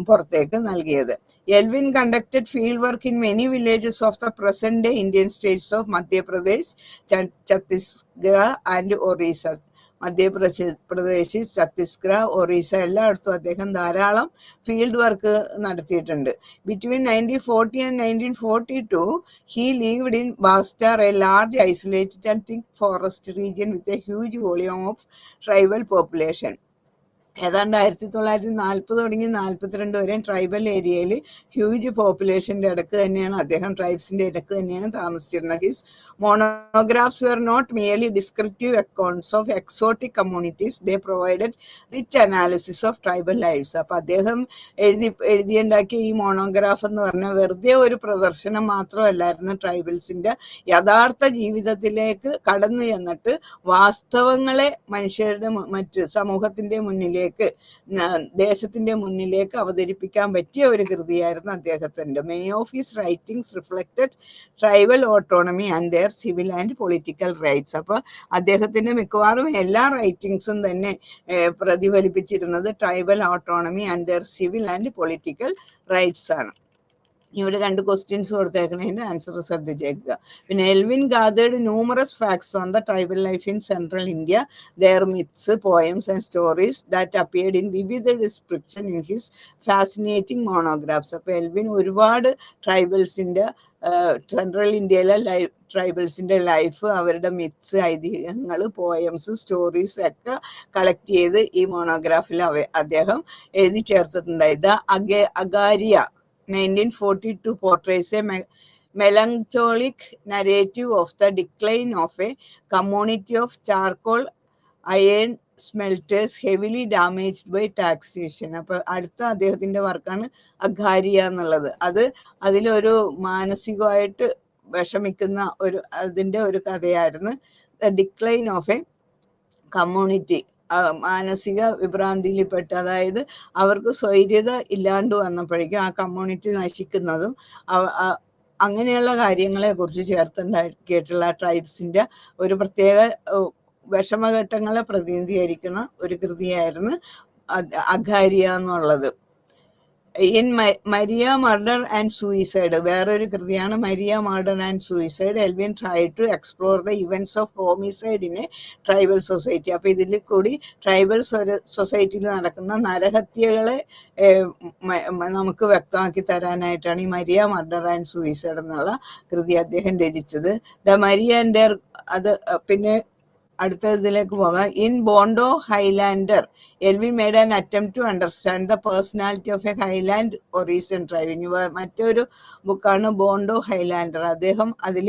പുറത്തേക്ക് നൽകിയത്. Elwyn conducted field work in many villages of the present day Indian States of Madhya Pradesh, Chhattisgarh and Orissa. Madhya Pradesh, Chhattisgarh, Orissa എല്ലായിടത്തും അദ്ദേഹം ധാരാളം ഫീൽഡ് വർക്ക് നടത്തിയിട്ടുണ്ട്. Between 1940 and 1942 he lived in Bastar, a large isolated and thick forest region with a huge volume of tribal population. ഏതാണ്ട് 1940 തുടങ്ങി 42 വരെ tribal ഏരിയയിൽ huge പോപ്പുലേഷന്റെ ഇടക്ക് തന്നെയാണ് അദ്ദേഹം, ട്രൈബ്സിന്റെ ഇടക്ക് തന്നെയാണ് താമസിച്ചിരുന്നത്. His monographs were not merely descriptive accounts of exotic communities, they provided rich analysis of tribal lifes. അപ്പൊ അദ്ദേഹം എഴുതിയുണ്ടാക്കിയ ഈ മോണോഗ്രാഫ് എന്ന് പറഞ്ഞാൽ വെറുതെ ഒരു പ്രദർശനം മാത്രമല്ലായിരുന്നു, ട്രൈബൽസിന്റെ യഥാർത്ഥ ജീവിതത്തിലേക്ക് കടന്നു ചെന്നിട്ട് വാസ്തവങ്ങളെ മനുഷ്യരുടെ മറ്റ് സമൂഹത്തിന്റെ മുന്നിലേക്ക് ദേശത്തിന്റെ മുന്നിലേക്ക് അവതരിപ്പിക്കാൻ പറ്റിയ ഒരു കൃതിയായിരുന്നു അദ്ദേഹത്തിന്റെ. Many of his writings reflected tribal autonomy and their civil and political rights. അപ്പൊ അദ്ദേഹത്തിന്റെ മിക്കവാറും എല്ലാ റൈറ്റിംഗ്സും തന്നെ പ്രതിഫലിപ്പിച്ചിരുന്നത് tribal autonomy and their civil and political rights ആണ്. ഇവിടെ 2 ക്വസ്റ്റ്യൻസ് കൊടുത്തേക്കണതിൻ്റെ ആൻസർ ശ്രദ്ധിച്ചേക്കുക. പിന്നെ Elwin gathered numerous facts on the tribal life in central India, their myths, poems and stories that appeared in വിവിധ description in his fascinating monographs. അപ്പോൾ Elwin ഒരുപാട് ട്രൈബൽസിൻ്റെ central ഇന്ത്യയിലെ ട്രൈബൽസിൻ്റെ ലൈഫ്, അവരുടെ മിത്സ്, ഐതിഹ്യങ്ങൾ, പോയംസ്, സ്റ്റോറീസ് ഒക്കെ കളക്ട് ചെയ്ത് ഈ മോണോഗ്രാഫിൽ അദ്ദേഹം എഴുതി ചേർത്തിട്ടുണ്ട്. ഇത് അഗാരിയ 1942 portrays a melancholic narrative of the decline of a community of charcoal iron smelters heavily damaged by taxation. അപ്പോൾ അടുത്ത അദ്ദേഹത്തിൻ്റെ വർക്കാണ് അഗാരിയ എന്നുള്ളത്. അതിലൊരു മാനസികമായിട്ട് വിഷമിക്കുന്ന അതിൻ്റെ ഒരു കഥയായിരുന്നു ഡിക്ലൈൻ ഓഫ് എ കമ്മ്യൂണിറ്റി. മാനസിക വിഭ്രാന്തിയിൽപ്പെട്ട്, അതായത് അവർക്ക് സ്വൈര്യത ഇല്ലാണ്ട് വന്നപ്പോഴേക്കും ആ കമ്മ്യൂണിറ്റി നശിക്കുന്നതും അങ്ങനെയുള്ള കാര്യങ്ങളെ കുറിച്ച് ചേർത്തുണ്ടാക്കിയിട്ടുള്ള ട്രൈബ്സിൻ്റെ ഒരു പ്രത്യേക വിഷമഘട്ടങ്ങളെ പ്രതിനിധീകരിക്കുന്ന ഒരു കൃതിയായിരുന്നു അഗാരിയ എന്നുള്ളത്. In Maria murder and suicide, വേറൊരു കൃതിയാണ് Maria murder and suicide. Elwin try to explore the events of homicide in a tribal society. അപ്പോൾ ഇതിൽ കൂടി ട്രൈബൽ സൊസൈറ്റിയിൽ നടക്കുന്ന നരഹത്യകളെ നമുക്ക് വ്യക്തമാക്കി തരാനായിട്ടാണ് ഈ മരിയ മർഡർ ആൻഡ് സൂയിസൈഡ് എന്നുള്ള കൃതി അദ്ദേഹം രചിച്ചത്. ദ മരിയ ആൻഡ് ദെയർ, പിന്നെ അടുത്ത ഇതിലേക്ക് പോകാം. In Bondo highlander, Elwin made an attempt to understand the personality of a highland Orissan tribe. ഇനി മറ്റൊരു ബുക്കാണ് ബോണ്ടോ ഹൈലാൻഡർ. അദ്ദേഹം അതിൽ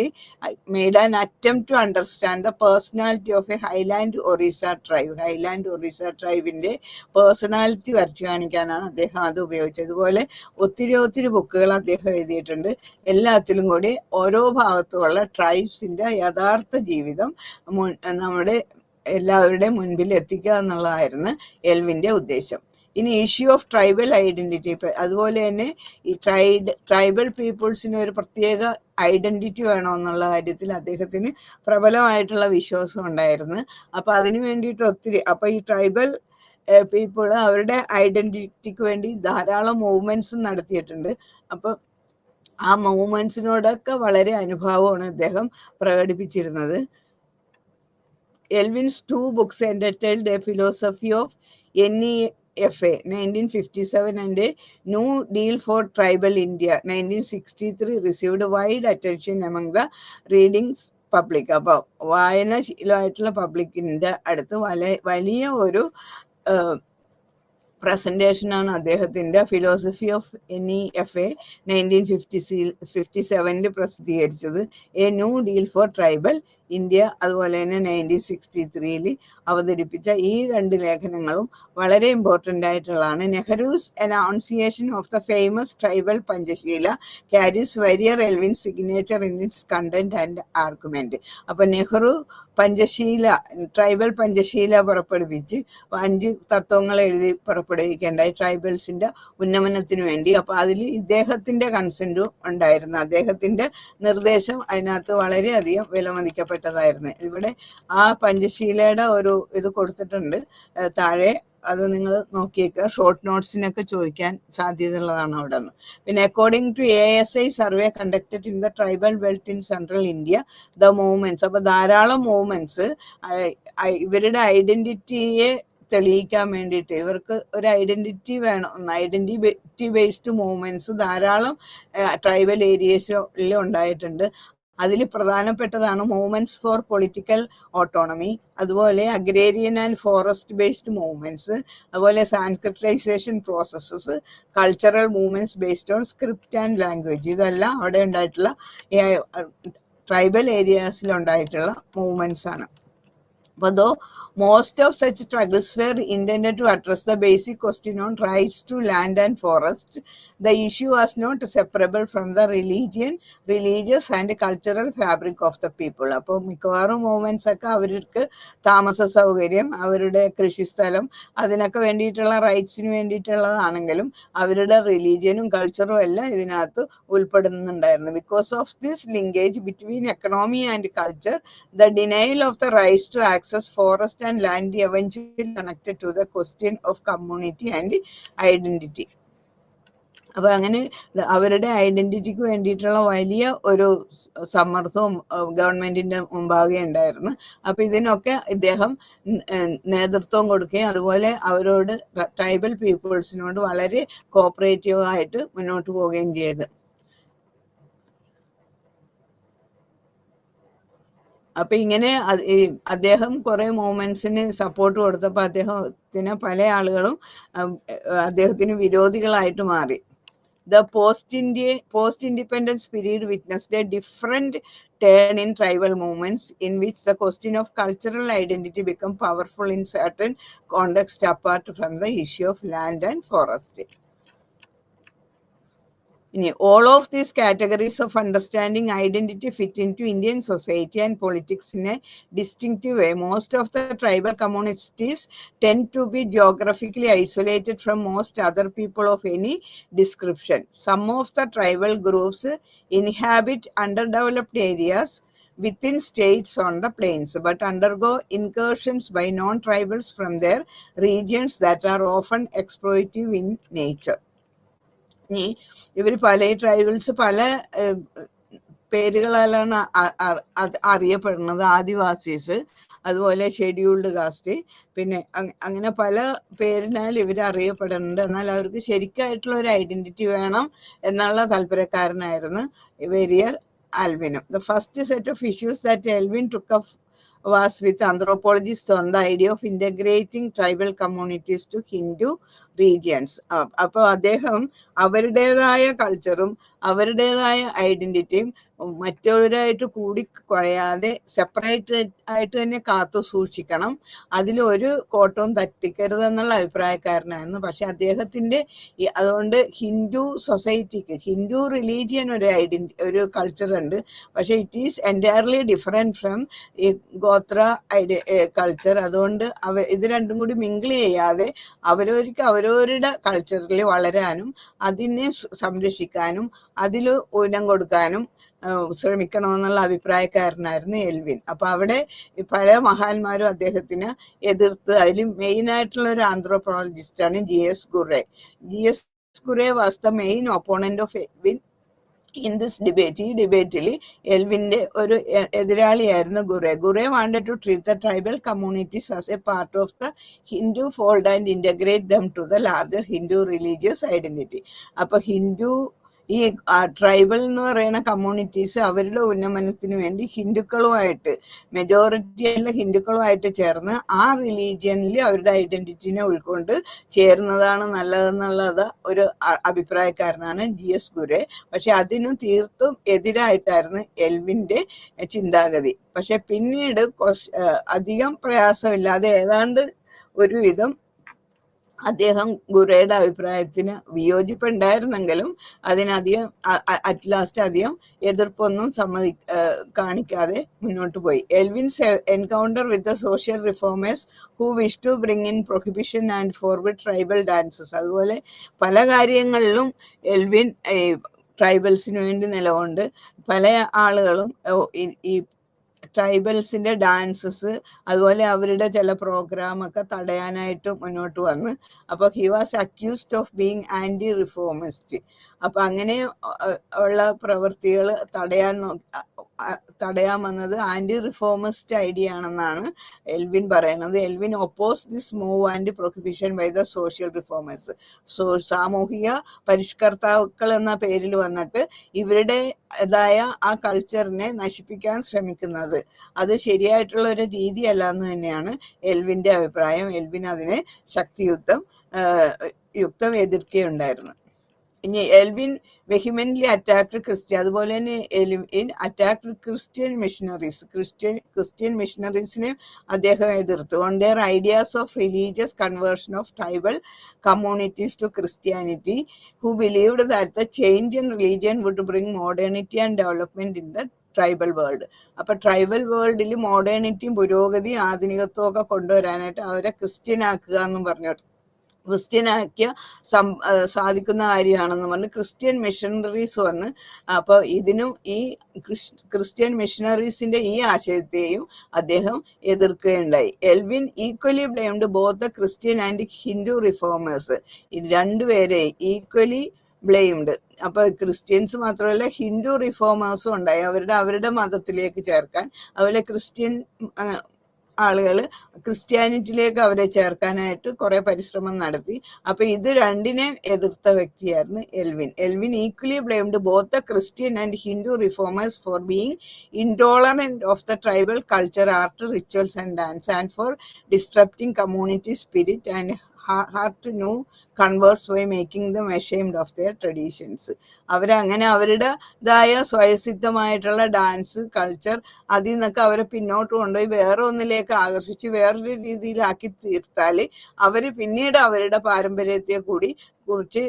made an attempt to understand the personality of a highland Orissa tribe. Highland Orissa ട്രൈബിൻ്റെ പേഴ്സണാലിറ്റി വരച്ച് കാണിക്കാനാണ് അദ്ദേഹം അത് ഉപയോഗിച്ചത്. അതുപോലെ ഒത്തിരി ബുക്കുകൾ അദ്ദേഹം എഴുതിയിട്ടുണ്ട്. എല്ലാത്തിലും കൂടി ഓരോ ഭാഗത്തുമുള്ള ട്രൈബ്സിൻ്റെ യഥാർത്ഥ ജീവിതം നമ്മുടെ എല്ലാവരുടെ മുൻപിൽ എത്തിക്കുക എന്നുള്ളതായിരുന്നു എൽവിൻ്റെ ഉദ്ദേശം. ഇനി ഇഷ്യൂ ഓഫ് ട്രൈബൽ ഐഡൻറ്റിറ്റി, അതുപോലെ തന്നെ ഈ ട്രൈബൽ പീപ്പിൾസിന് ഒരു പ്രത്യേക ഐഡൻറ്റിറ്റി വേണമെന്നുള്ള കാര്യത്തിൽ അദ്ദേഹത്തിന് പ്രബലമായിട്ടുള്ള വിശ്വാസം ഉണ്ടായിരുന്നു. അപ്പോൾ അതിന് വേണ്ടിയിട്ട് അപ്പോൾ ഈ ട്രൈബൽ പീപ്പിൾ അവരുടെ ഐഡൻറ്റിറ്റിക്ക് വേണ്ടി ധാരാളം മൂവ്മെൻറ്റ്സ് നടത്തിയിട്ടുണ്ട്. അപ്പോൾ ആ മൂവ്മെൻറ്റ്സിനോടൊക്കെ വളരെ അനുഭാവമാണ് അദ്ദേഹം പ്രകടിപ്പിച്ചിരുന്നത്. Elvin's 2 books entitled A Philosophy of NEFA 1957 and A New Deal for Tribal India 1963 received wide attention among the readings public. അപ്പോൾ വായനാശീലമായിട്ടുള്ള പബ്ലിക്കിൻ്റെ അടുത്ത് വലിയ ഒരു പ്രസൻറ്റേഷനാണ് അദ്ദേഹത്തിൻ്റെ ഫിലോസഫി ഓഫ് NEFA 1957 പ്രസിദ്ധീകരിച്ചത്. A new deal for tribal India അതുപോലെ തന്നെ 1963 അവതരിപ്പിച്ച ഈ 2 ലേഖനങ്ങളും വളരെ ഇമ്പോർട്ടൻ്റ് ആയിട്ടുള്ളതാണ്. Nehru's enunciation of the famous tribal Panchsheel carries Verrier Elwin signature in its content and argument. അപ്പം നെഹ്റു ട്രൈബൽ പഞ്ചശീല പുറപ്പെടുവിച്ച് 5 തത്വങ്ങൾ എഴുതി പുറപ്പെടുവിക്കേണ്ടായി ട്രൈബൽസിൻ്റെ ഉന്നമനത്തിന് വേണ്ടി. അപ്പോൾ അതിൽ ഇദ്ദേഹത്തിൻ്റെ കൺസെൻറ്റും ഉണ്ടായിരുന്നു. അദ്ദേഹത്തിൻ്റെ നിർദ്ദേശം അതിനകത്ത് വളരെയധികം വിലമതിക്കപ്പെട്ടതായിരുന്നു. ഇവിടെ ആ പഞ്ചശീലയുടെ ഒരു ഇത് കൊടുത്തിട്ടുണ്ട് താഴെ, അത് നിങ്ങൾ നോക്കിയേക്കുക. ഷോർട്ട് നോട്ട്സിനൊക്കെ ചോദിക്കാൻ സാധ്യതയുള്ളതാണ് അവിടെ നിന്ന്. പിന്നെ according to ASI survey conducted in the tribal belt in central India the movements. അപ്പോൾ ധാരാളം മൂവ്മെൻറ്റ്സ് ഇവരുടെ ഐഡൻറ്റിറ്റിയെ തെളിയിക്കാൻ വേണ്ടിയിട്ട്, ഇവർക്ക് ഒരു ഐഡൻറ്റിറ്റി വേണം, ഐഡൻറ്റിറ്റി ബേസ്ഡ് മൂവ്മെൻറ്റ്സ് ധാരാളം ട്രൈബൽ ഏരിയസിൽ ഉണ്ടായിട്ടുണ്ട്. അതിൽ പ്രധാനപ്പെട്ടതാണ് മൂവ്മെൻറ്റ്സ് ഫോർ പൊളിറ്റിക്കൽ ഓട്ടോണമി, അതുപോലെ അഗ്രേരിയൻ ആൻഡ് ഫോറസ്റ്റ് ബേസ്ഡ് മൂവ്മെൻറ്റ്സ്, അതുപോലെ Sanskritisation processes, cultural movements based on script and language. ഇതെല്ലാം അവിടെ ഉണ്ടായിട്ടുള്ള ട്രൈബൽ ഏരിയാസിലുണ്ടായിട്ടുള്ള മൂവ്മെൻറ്റ്സ് ആണ്. But though most of such struggles were intended to address the basic question on rights to land and forest, the issue was not separable from the religious and cultural fabric of the people. അപ്പോൾ മിക്കവാറും movements ഒക്കെ അവർക്ക് താമസ സൗകര്യം, അവരുടെ കൃഷിസ്ഥലം, അതിനൊക്കെ വേണ്ടിയിട്ടുള്ള റൈറ്റ്സിന് വേണ്ടിയിട്ടുള്ളതാണെങ്കിലും അവരുടെ റിലീജിയനും കൾച്ചറും എല്ലാം ഇതിനകത്ത് ഉൾപ്പെടുന്നുണ്ടായിരുന്നു. Because of this linkage between economy and culture, the denial of the rights to access forest and land eventually connected to the question of community and identity. അപ്പൊ അങ്ങനെ അവരുടെ ഐഡന്റിറ്റിക്ക് വേണ്ടിയിട്ടുള്ള വലിയ ഒരു സമ്മർദ്ദവും ഗവൺമെന്റിന്റെ മുമ്പാകെ ഉണ്ടായിരുന്നു. അപ്പൊ ഇതിനൊക്കെ ഇദ്ദേഹം നേതൃത്വം കൊടുക്കുകയും അതുപോലെ അവരോട് ട്രൈബൽ പീപ്പിൾസിനോട് വളരെ കോപ്പറേറ്റീവ് ആയിട്ട് മുന്നോട്ട് പോവുകയും ചെയ്തു. അപ്പൊ ഇങ്ങനെ അദ്ദേഹം കുറെ മൂവ്മെന്റ്സിന് സപ്പോർട്ട് കൊടുത്തപ്പോൾ അദ്ദേഹത്തിന് പല ആളുകളും അദ്ദേഹത്തിന് വിരോധികളായിട്ട് മാറി. The post-independence period witnessed a different turn in tribal movements in which the question of cultural identity became powerful in certain contexts apart from the issue of land and forest. All of these categories of understanding identity fit into Indian society and politics in a distinctive way. Most of the tribal communities tend to be geographically isolated from most other people of any description. Some of the tribal groups inhabit underdeveloped areas within states on the plains, but undergo incursions by non-tribals from their regions that are often exploitative in nature. ഇവർ പല tribals പല പേരുകളാലാണ് അറിയപ്പെടുന്നത്. ആദിവാസീസ്, അതുപോലെ scheduled caste, പിന്നെ അങ്ങനെ പല പേരിനാൽ ഇവർ അറിയപ്പെടുന്നുണ്ട്. എന്നാൽ അവർക്ക് ശരിക്കായിട്ടുള്ള ഒരു ഐഡന്റിറ്റി വേണം എന്നുള്ള താല്പര്യക്കാരനായിരുന്നു വെരിയർ ആൽവിനും. The first set of issues that Alvin took up was with anthropologists on the idea of integrating tribal communities to Hindu regions. അപ്പോൾ അദ്ദേഹം അവരുടേതായ കൾച്ചറും അവരുടേതായ ഐഡന്റിറ്റിയും മറ്റവരായിട്ട് കൂടി കുഴയാതെ സെപ്പറേറ്റ് ആയിട്ട് തന്നെ കാത്തു സൂക്ഷിക്കണം, അതിലൊരു കോട്ടവും തട്ടിക്കരുതെന്നുള്ള അഭിപ്രായക്കാരനായിരുന്നു. പക്ഷെ അദ്ദേഹത്തിന്റെ അതുകൊണ്ട് ഹിന്ദു സൊസൈറ്റിക്ക്, ഹിന്ദു റിലീജിയൻ ഒരു കൾച്ചർ ഉണ്ട്, പക്ഷെ it is entirely different from ഈ ഗോത്ര കൾച്ചർ. അതുകൊണ്ട് ഇത് രണ്ടും കൂടി മിങ്കിൾ ചെയ്യാതെ അവരവർക്ക് അവരവരുടെ കൾച്ചറിൽ വളരാനും അതിനെ സംരക്ഷിക്കാനും അതിൽ ഊനം കൊടുക്കാനും ശ്രമിക്കണമെന്നുള്ള അഭിപ്രായക്കാരനായിരുന്നു എൽവിൻ. അപ്പൊ അവിടെ പല മഹാന്മാരും അദ്ദേഹത്തിന് എതിർത്ത്, അതിൽ മെയിൻ ആയിട്ടുള്ള ഒരു ആന്ത്രോപോളജിസ്റ്റാണ് GS Ghurye. GS Ghurye was the main opponent of Elwin in this debate. ഈ ഡിബേറ്റിൽ എൽവിന്റെ ഒരു എതിരാളിയായിരുന്നു Ghurye. Ghurye wanted to treat the tribal communities as a part of the Hindu fold and integrate them to the larger Hindu religious identity. അപ്പൊ ഈ tribal എന്ന് പറയുന്ന communities അവരുടെ ഉന്നമനത്തിന് വേണ്ടി ഹിന്ദുക്കളുമായിട്ട്, മെജോറിറ്റി ആയിട്ടുള്ള ഹിന്ദുക്കളുമായിട്ട് ചേർന്ന് ആ റിലീജിയനിൽ അവരുടെ ഐഡന്റിറ്റിനെ ഉൾക്കൊണ്ട് ചേർന്നതാണ് നല്ലതെന്നുള്ളത് ഒരു അഭിപ്രായക്കാരനാണ് GS Ghurye. പക്ഷെ അതിനും തീർത്തും എതിരായിട്ടായിരുന്നു എൽവിന്റെ ചിന്താഗതി. പക്ഷെ പിന്നീട് അധികം പ്രയാസമില്ലാതെ ഏതാണ്ട് ഒരുവിധം അദ്ദേഹം ഗുറയുടെ അഭിപ്രായത്തിന് വിയോജിപ്പുണ്ടായിരുന്നെങ്കിലും അതിനധികം അറ്റ് ലാസ്റ്റ് അധികം എതിർപ്പൊന്നും കാണിക്കാതെ മുന്നോട്ട് പോയി. Elwin's encounter with the social reformers who wish to bring in prohibition and forbid tribal dances. അതുപോലെ പല കാര്യങ്ങളിലും എൽവിൻ ട്രൈബൽസിന് വേണ്ടി നിലകൊണ്ട് പല ആളുകളും ഈ ട്രൈബൽസിന്റെ ഡാൻസസ് അതുപോലെ അവരുടെ ചില പ്രോഗ്രാമൊക്കെ തടയാനായിട്ട് മുന്നോട്ട് വന്ന്. അപ്പോൾ he was accused of being anti reformist. അപ്പൊ അങ്ങനെ ഉള്ള പ്രവൃത്തികൾ തടയാൻ വന്നത് ആന്റി റിഫോമിസ്റ്റ് ഐഡിയ ആണെന്നാണ് എൽവിൻ പറയുന്നത്. Elwin oppose this move and prohibition by the social reformers. സാമൂഹിക പരിഷ്കർത്താക്കൾ എന്ന പേരിൽ വന്നിട്ട് ഇവരുടേതായ ആ കൾച്ചറിനെ നശിപ്പിക്കാൻ ശ്രമിക്കുന്നത് അത് ശരിയായിട്ടുള്ള ഒരു രീതിയല്ല എന്ന് തന്നെയാണ് എൽവിന്റെ അഭിപ്രായം. എൽവിൻ അതിനെ യുക്തം എതിർക്കുകയുണ്ടായിരുന്നു. ഇനി എൽവിൻ വെഹിമെന്റ്ലി അറ്റാക്ട് ക്രിസ്ത്യൻ, അതുപോലെ തന്നെ Elwin attacked Christian missionaries. Christian മിഷണറീസിനെ അദ്ദേഹം എതിർത്തു. On their ideas of religious conversion of tribal communities to Christianity, who believed that the change in religion would bring modernity and development in the tribal world. അപ്പൊ tribal വേൾഡിൽ മോഡേണിറ്റിയും പുരോഗതിയും ആധുനികത്വം ഒക്കെ കൊണ്ടുവരാനായിട്ട് അവരെ ക്രിസ്ത്യനാക്കുക എന്നും പറഞ്ഞോട്ടെ, ക്രിസ്ത്യനാക്കിയ സാധിക്കുന്ന കാര്യമാണെന്ന് പറഞ്ഞ് ക്രിസ്ത്യൻ മിഷണറീസ് വന്ന്. അപ്പോൾ ഇതിനും ഈ ക്രിസ്ത്യൻ മിഷണറീസിന്റെ ഈ ആശയത്തെയും അദ്ദേഹം എതിർക്കുകയുണ്ടായി. Elwin equally blamed both the Christian and Hindu reformers. ഇത് രണ്ടുപേരെ ഈക്വലി ബ്ലെയിംഡ്. അപ്പോൾ ക്രിസ്ത്യൻസ് മാത്രമല്ല ഹിന്ദു റിഫോമേഴ്സും ഉണ്ടായി, അവരുടെ മതത്തിലേക്ക് ചേർക്കാൻ. അതുപോലെ ക്രിസ്ത്യൻ ആളുകൾ ക്രിസ്ത്യാനിറ്റിയിലേക്ക് അവരെ ചേർക്കാനായിട്ട് കുറെ പരിശ്രമം നടത്തി. അപ്പൊ ഇത് രണ്ടിനെ എതിർത്ത വ്യക്തിയായിരുന്നു Elwin. Elwin equally blamed both the Christian and Hindu reformers for being intolerant of the tribal culture, art, rituals and dance, and for disrupting community spirit and hurt new converts by making them ashamed of their traditions. അവരങ്ങനെ അവരുടേതായ സ്വയസിദ്ധമായിട്ടുള്ള dance culture അതിൽ നിന്നൊക്കെ അവരെ പിന്നോട്ട് കൊണ്ടുപോയി വേറെ ഒന്നിലേക്ക് ആകർഷിച്ച് വേറൊരു രീതിയിലാക്കി തീർത്താൽ അവർ പിന്നീട് അവരുടെ പാരമ്പര്യത്തെ കൂടി കുറിച്ച്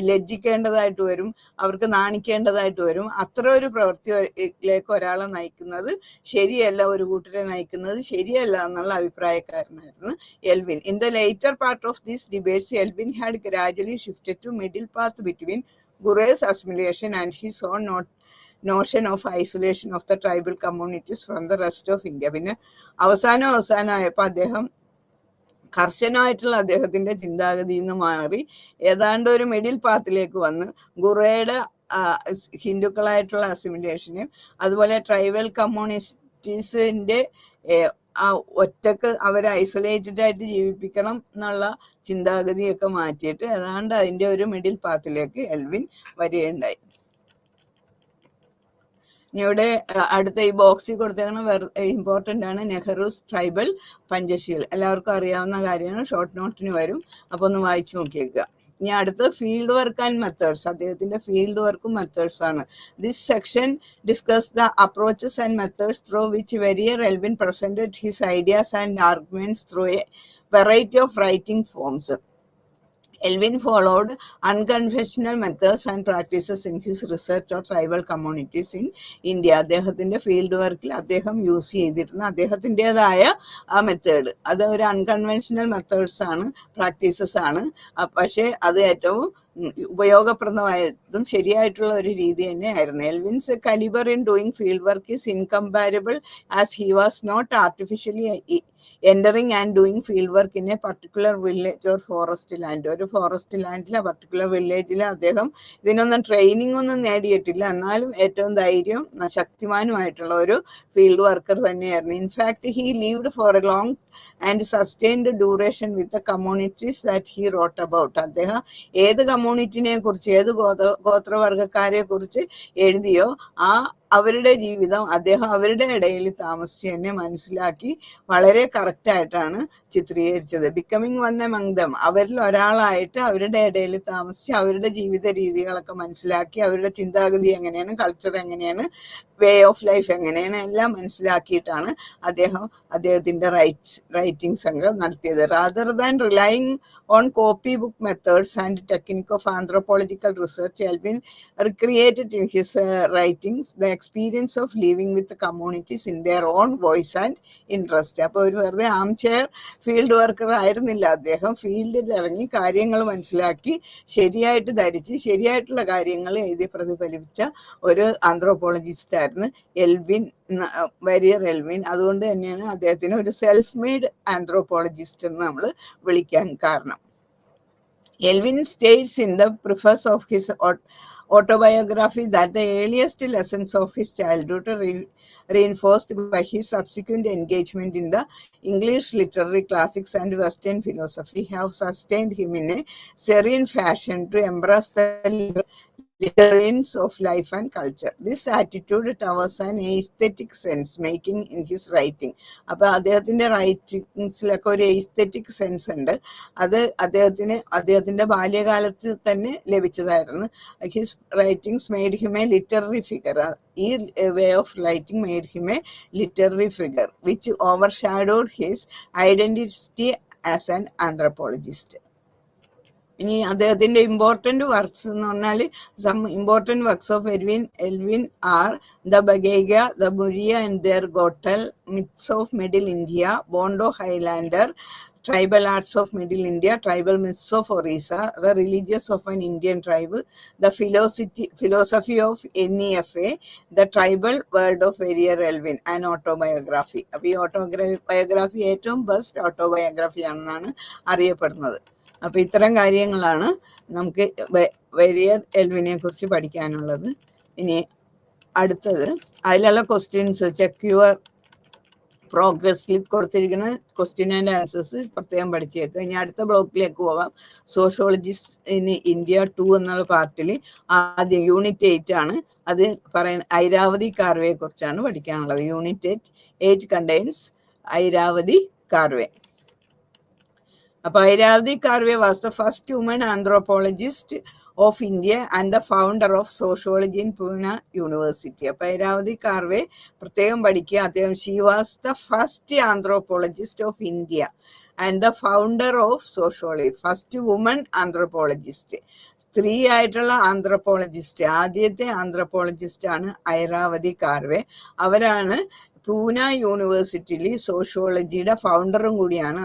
ലജ്ജിക്കേണ്ടതായിട്ട് വരും, അവർക്ക് നാണിക്കേണ്ടതായിട്ട് വരും. അത്ര ഒരു പ്രവൃത്തിയിലേക്ക് ഒരാളെ നയിക്കുന്നത് ശരിയല്ല, ഒരു കൂട്ടരെ നയിക്കുന്നത് ശരിയല്ല എന്നുള്ള അഭിപ്രായക്കാരനായിരുന്നു Elwin. In the later part of these debates Elwin had gradually shifted to middle path between Ghurye's assimilation and his own notion of isolation of the tribal communities from the rest of India. പിന്നെ അവസാനമായപ്പോൾ അദ്ദേഹം കർശനമായിട്ടുള്ള അദ്ദേഹത്തിന്റെ ചിന്താഗതിയിൽ നിന്ന് മാറി ഏതാണ്ട് ഒരു middle പാത്തിലേക്ക് വന്ന് ഗുറയുടെ ഹിന്ദുക്കളായിട്ടുള്ള അസിമിലേഷനും അതുപോലെ ട്രൈബൽ കമ്മ്യൂണിറ്റീസിന്റെ ആ ഒറ്റക്ക് അവരെ ഐസൊലേറ്റഡ് ആയിട്ട് ജീവിപ്പിക്കണം എന്നുള്ള ചിന്താഗതിയൊക്കെ മാറ്റിയിട്ട് ഏതാണ്ട് അതിന്റെ ഒരു മിഡിൽ പാത്തിലേക്ക് എൽവിൻ വരികയുണ്ടായി. ഇവിടെ അടുത്ത ഈ ബോക്സിൽ കൊടുത്തേക്കുന്ന ഇമ്പോർട്ടൻ്റ് ആണ് നെഹ്റൂസ് ട്രൈബൽ പഞ്ചശീൽ. എല്ലാവർക്കും അറിയാവുന്ന കാര്യമാണ്, ഷോർട്ട് നോട്ടിന് വരും, അപ്പോൾ ഒന്ന് വായിച്ചു നോക്കിയേക്കുക. ഇനി അടുത്ത് ഫീൽഡ് വർക്ക് ആൻഡ് മെത്തേഡ്സ്. അദ്ദേഹത്തിന്റെ ഫീൽഡ് വർക്കും മെത്തേഡ്സ് ആണ്. This section discuss the approaches and methods through which Verrier Elwin presented his ideas and arguments through a variety of writing forms. Elvin followed unconventional methods and practices in his research on tribal communities in India. അദ്ദേഹത്തിന്റെ field വർക്കിൽ അദ്ദേഹം use ചെയ്തിരുന്ന അദ്ദേഹത്തിൻ്റെതായ ആ method, അത് ഒരു unconventional methods ആണ്, practices ആണ്. പക്ഷേ അത് ഏറ്റവും ഉപയോഗപ്രദമായതും ശരിയായിട്ടുള്ള ഒരു രീതി തന്നെയായിരുന്നു. Elwin's calibre in doing field work is incomparable as he was not artificially entering and doing field work in a particular village or forest land. ഒരു ഫോറസ്റ്റ് ലാൻഡിൽ പർട്ടിക്കുലർ വില്ലേജിൽ അദ്ദേഹം ഇതിനൊന്നും ട്രെയിനിങ് ഒന്നും നേടിയിട്ടില്ല, എന്നാലും ഏറ്റവും ധൈര്യം ശക്തിമാനുമായിട്ടുള്ള ഒരു ഫീൽഡ് വർക്കർ തന്നെയായിരുന്നു. In fact he lived for a long and sustained duration with the communities that he wrote about. അദ്ദേഹം ഏത് കമ്മ്യൂണിറ്റിനെ കുറിച്ച്, ഏത് ഗോത്രവർഗക്കാരെ കുറിച്ച് എഴുതിയോ അവരുടെ ജീവിതം അദ്ദേഹം അവരുടെ ഇടയിൽ താമസിച്ച് തന്നെ മനസ്സിലാക്കി വളരെ കറക്റ്റായിട്ടാണ് ചിത്രീകരിച്ചത്. ബിക്കമിങ് വൺ എമംഗ് ദം, അവരിൽ ഒരാളായിട്ട് അവരുടെ ഇടയിൽ താമസിച്ച് അവരുടെ ജീവിത രീതികളൊക്കെ മനസ്സിലാക്കി, അവരുടെ ചിന്താഗതി എങ്ങനെയാണ്, കൾച്ചർ എങ്ങനെയാണ്, വേ ഓഫ് ലൈഫ് എങ്ങനെയാണ് എല്ലാം മനസ്സിലാക്കിയിട്ടാണ് അദ്ദേഹത്തിന്റെ റൈറ്റിംഗ്സ് ഒക്കെ നടത്തിയത്. Rather than relying on copy book methods and technique of anthropological research, Elwyn റിക്രിയേറ്റഡ് in his writings the experience of living with communities in their own voice and interest. അപ്പോൾ ഒരു വെറുതെ ആം chair field worker ആയിരുന്നില്ല അദ്ദേഹം. ഫീൽഡിൽ ഇറങ്ങി കാര്യങ്ങൾ മനസ്സിലാക്കി ശരിയായിട്ട് ധരിച്ച് ശരിയായിട്ടുള്ള കാര്യങ്ങൾ എഴുതി പ്രതിഫലിപ്പിച്ച ഒരു ആന്ത്രോപോളജിസ്റ്റ് ആയിരുന്നു എൽവിൻ, വെരിയർ എൽവിൻ. അതുകൊണ്ട് തന്നെയാണ് അദ്ദേഹത്തിന് ഒരു സെൽഫ് മെയ്ഡ് ആന്ത്രോപോളജിസ്റ്റ് എന്ന് നമ്മൾ വിളിക്കാൻ കാരണം. Elvin states in the preface of his autobiography that the earliest lessons of his childhood, reinforced by his subsequent engagement in the English literary classics and Western philosophy, have sustained him in a serene fashion to embrace the literance of life and culture. This attitude towards an aesthetic sense making in his writing. അപ്പോൾ അദ്ദേഹത്തിന്റെ റൈറ്റിംഗ്സിലൊക്കെ ഒരു aesthetic sense ഉണ്ട്. അത് അദ്ദേഹത്തിന്റെ ബാല്യകാലത്ത് തന്നെ ലഭിച്ചതായിരുന്നു. His writings made him a literary figure. ഈ way of writing made him a literary figure which overshadowed his identity as an anthropologist. ഇനി അദ്ദേഹത്തിന്റെ ഇമ്പോർട്ടന്റ് വർക്ക്സ് എന്ന് പറഞ്ഞാൽ some important works of Elwin are the Baiga, the Muria and their ghotul, myths of middle India, Bondo highlander, tribal arts of middle India, tribal myths of Orissa, the religious of an Indian tribe, the philosophy of NEFA, the tribal world of Verrier Elwin, and autobiography. അപ്പോൾ ഈ autobiography ഏറ്റവും best autobiography ആണെന്നാണ് അറിയപ്പെടുന്നത്. അപ്പോൾ ഇത്തരം കാര്യങ്ങളാണ് നമുക്ക് വെരിയർ എൽവിനെ കുറിച്ച് പഠിക്കാനുള്ളത്. ഇനി അടുത്തത് അതിലുള്ള ക്വസ്റ്റ്യൻസ് ചെക്ക് യുവർ പ്രോഗ്രസ്സിൽ കൊടുത്തിരിക്കുന്ന ക്വസ്റ്റ്യൻ ആൻഡ് ആൻസേഴ്സ് പ്രത്യേകം പഠിച്ചേക്കുക. ഇനി അടുത്ത ബ്ലോക്കിലേക്ക് പോകാം. സോഷ്യോളജിസ്റ്റ് ഇൻ ഇന്ത്യ 2 എന്നുള്ള പാർട്ടിൽ ആദ്യം യൂണിറ്റ് 8 ആണ്. അത് പറയുന്ന ഐരാവതി കാർവയെ കുറിച്ചാണ് പഠിക്കാനുള്ളത്. Unit 8 contains Irawati Karve. അപ്പോൾ Irawati Karve was the first woman anthropologist of India and the founder of sociology in Poona university. അപ്പോൾ ഐരാവതി കാർവെ പ്രത്യേകം പഠിക്കുക. അദ്ദേഹം she was the first anthropologist of India and the founder of sociology. First woman anthropologist, സ്ത്രീ ആയിട്ടുള്ള anthropologist, ആദ്യത്തെ anthropologist ആണ് ഐരാവതി കാർവെ. അവരാണ് പൂന യൂണിവേഴ്സിറ്റിയിൽ സോഷ്യോളജിയുടെ ഫൗണ്ടറും കൂടിയാണ്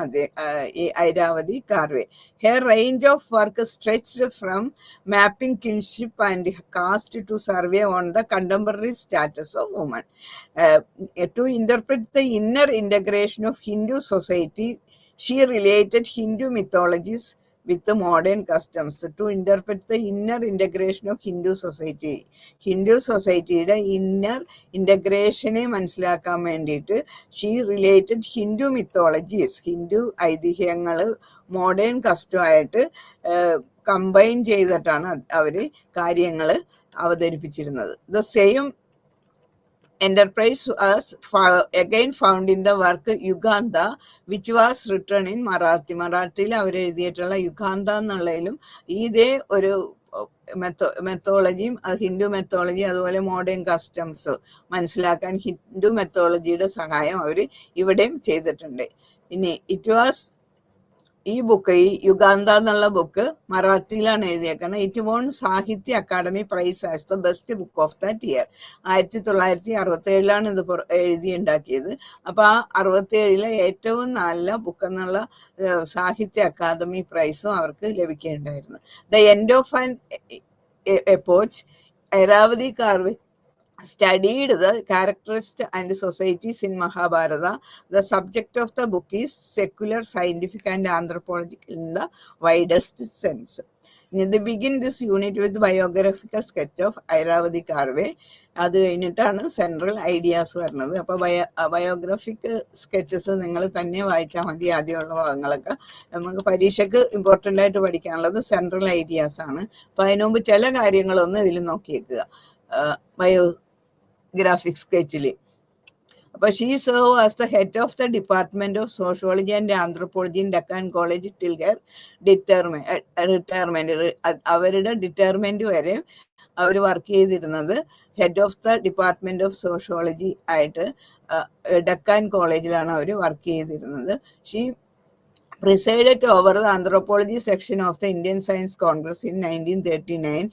ഈ Irawati Karve. Her range of work stretched from mapping kinship and caste to survey on the contemporary status of woman. To interpret the inner integration of Hindu society, she related Hindu mythologies with the modern customs. To interpret the inner integration of Hindu society, Hindu സൊസൈറ്റിയുടെ inner ഇൻ്റഗ്രേഷനെ മനസ്സിലാക്കാൻ വേണ്ടിയിട്ട് she related Hindu mythologies, Hindu ഐതിഹ്യങ്ങൾ modern കസ്റ്റമായിട്ട് combine ചെയ്തിട്ടാണ് അവർ കാര്യങ്ങൾ അവതരിപ്പിച്ചിരുന്നത്. The same enterprise was again found in the work Yugandha, which was written in Marathi. മറാത്തിയിൽ അവർ എഴുതിയിട്ടുള്ള യുഗാന്ത എന്നുള്ളതിലും ഇതേ ഒരു മെത്തോളജിയും, ഹിന്ദു മെത്തോളജി അതുപോലെ മോഡേൺ കസ്റ്റംസ് മനസ്സിലാക്കാൻ ഹിന്ദു മെത്തോളജിയുടെ സഹായം അവർ ഇവിടെയും ചെയ്തിട്ടുണ്ട്. ഇനി ഈ ബുക്ക്, ഈ യുഗാന്ത എന്നുള്ള ബുക്ക് മറാത്തിയിലാണ് എഴുതിയേക്കുന്നത്. It won Sahitya Akademi prize as the best book of that year. 1967 ഇത് എഴുതിയുണ്ടാക്കിയത്. അപ്പോൾ ആ 67 ഏറ്റവും നല്ല ബുക്ക് എന്നുള്ള സാഹിത്യ അക്കാദമി പ്രൈസും അവർക്ക് ലഭിക്കുകയുണ്ടായിരുന്നു. The end of an epoch, Irawati Karve studied the characters and societies in Mahabharata. The subject of the book is secular, scientific and anthropological in the widest sense. They begin this unit with biographical sketch of Irawati Karve. അത് കഴിഞ്ഞിട്ടാണ് central ideas വരുന്നത്. അപ്പോൾ ബയോഗ്രഫിക് sketches നിങ്ങൾ തന്നെ വായിച്ചാൽ മതി. ആദ്യമുള്ള ഭാഗങ്ങളൊക്കെ നമുക്ക് പരീക്ഷയ്ക്ക് ഇമ്പോർട്ടൻ്റ് ആയിട്ട് പഠിക്കാനുള്ളത് സെൻട്രൽ ഐഡിയാസ് ആണ്. അപ്പോൾ അതിനു മുമ്പ് ചില കാര്യങ്ങളൊന്ന് ഇതിൽ നോക്കിയേക്കുക ബയോഗ്രാഫിക് സ്കെച്ചിൽ. അപ്പോൾ she serve as the head of the department of sociology and anthropology in Deccan college till her retirement. അവരുടെ റിട്ടയർമെന്റ് വരെ അവർ വർക്ക് ചെയ്തിരുന്നത് head of the department of sociology ആയിട്ട് ഡക്കാൻ കോളേജിലാണ് അവർ വർക്ക് ചെയ്തിരുന്നത്. She presided over the anthropology section of the Indian Science Congress in 1939.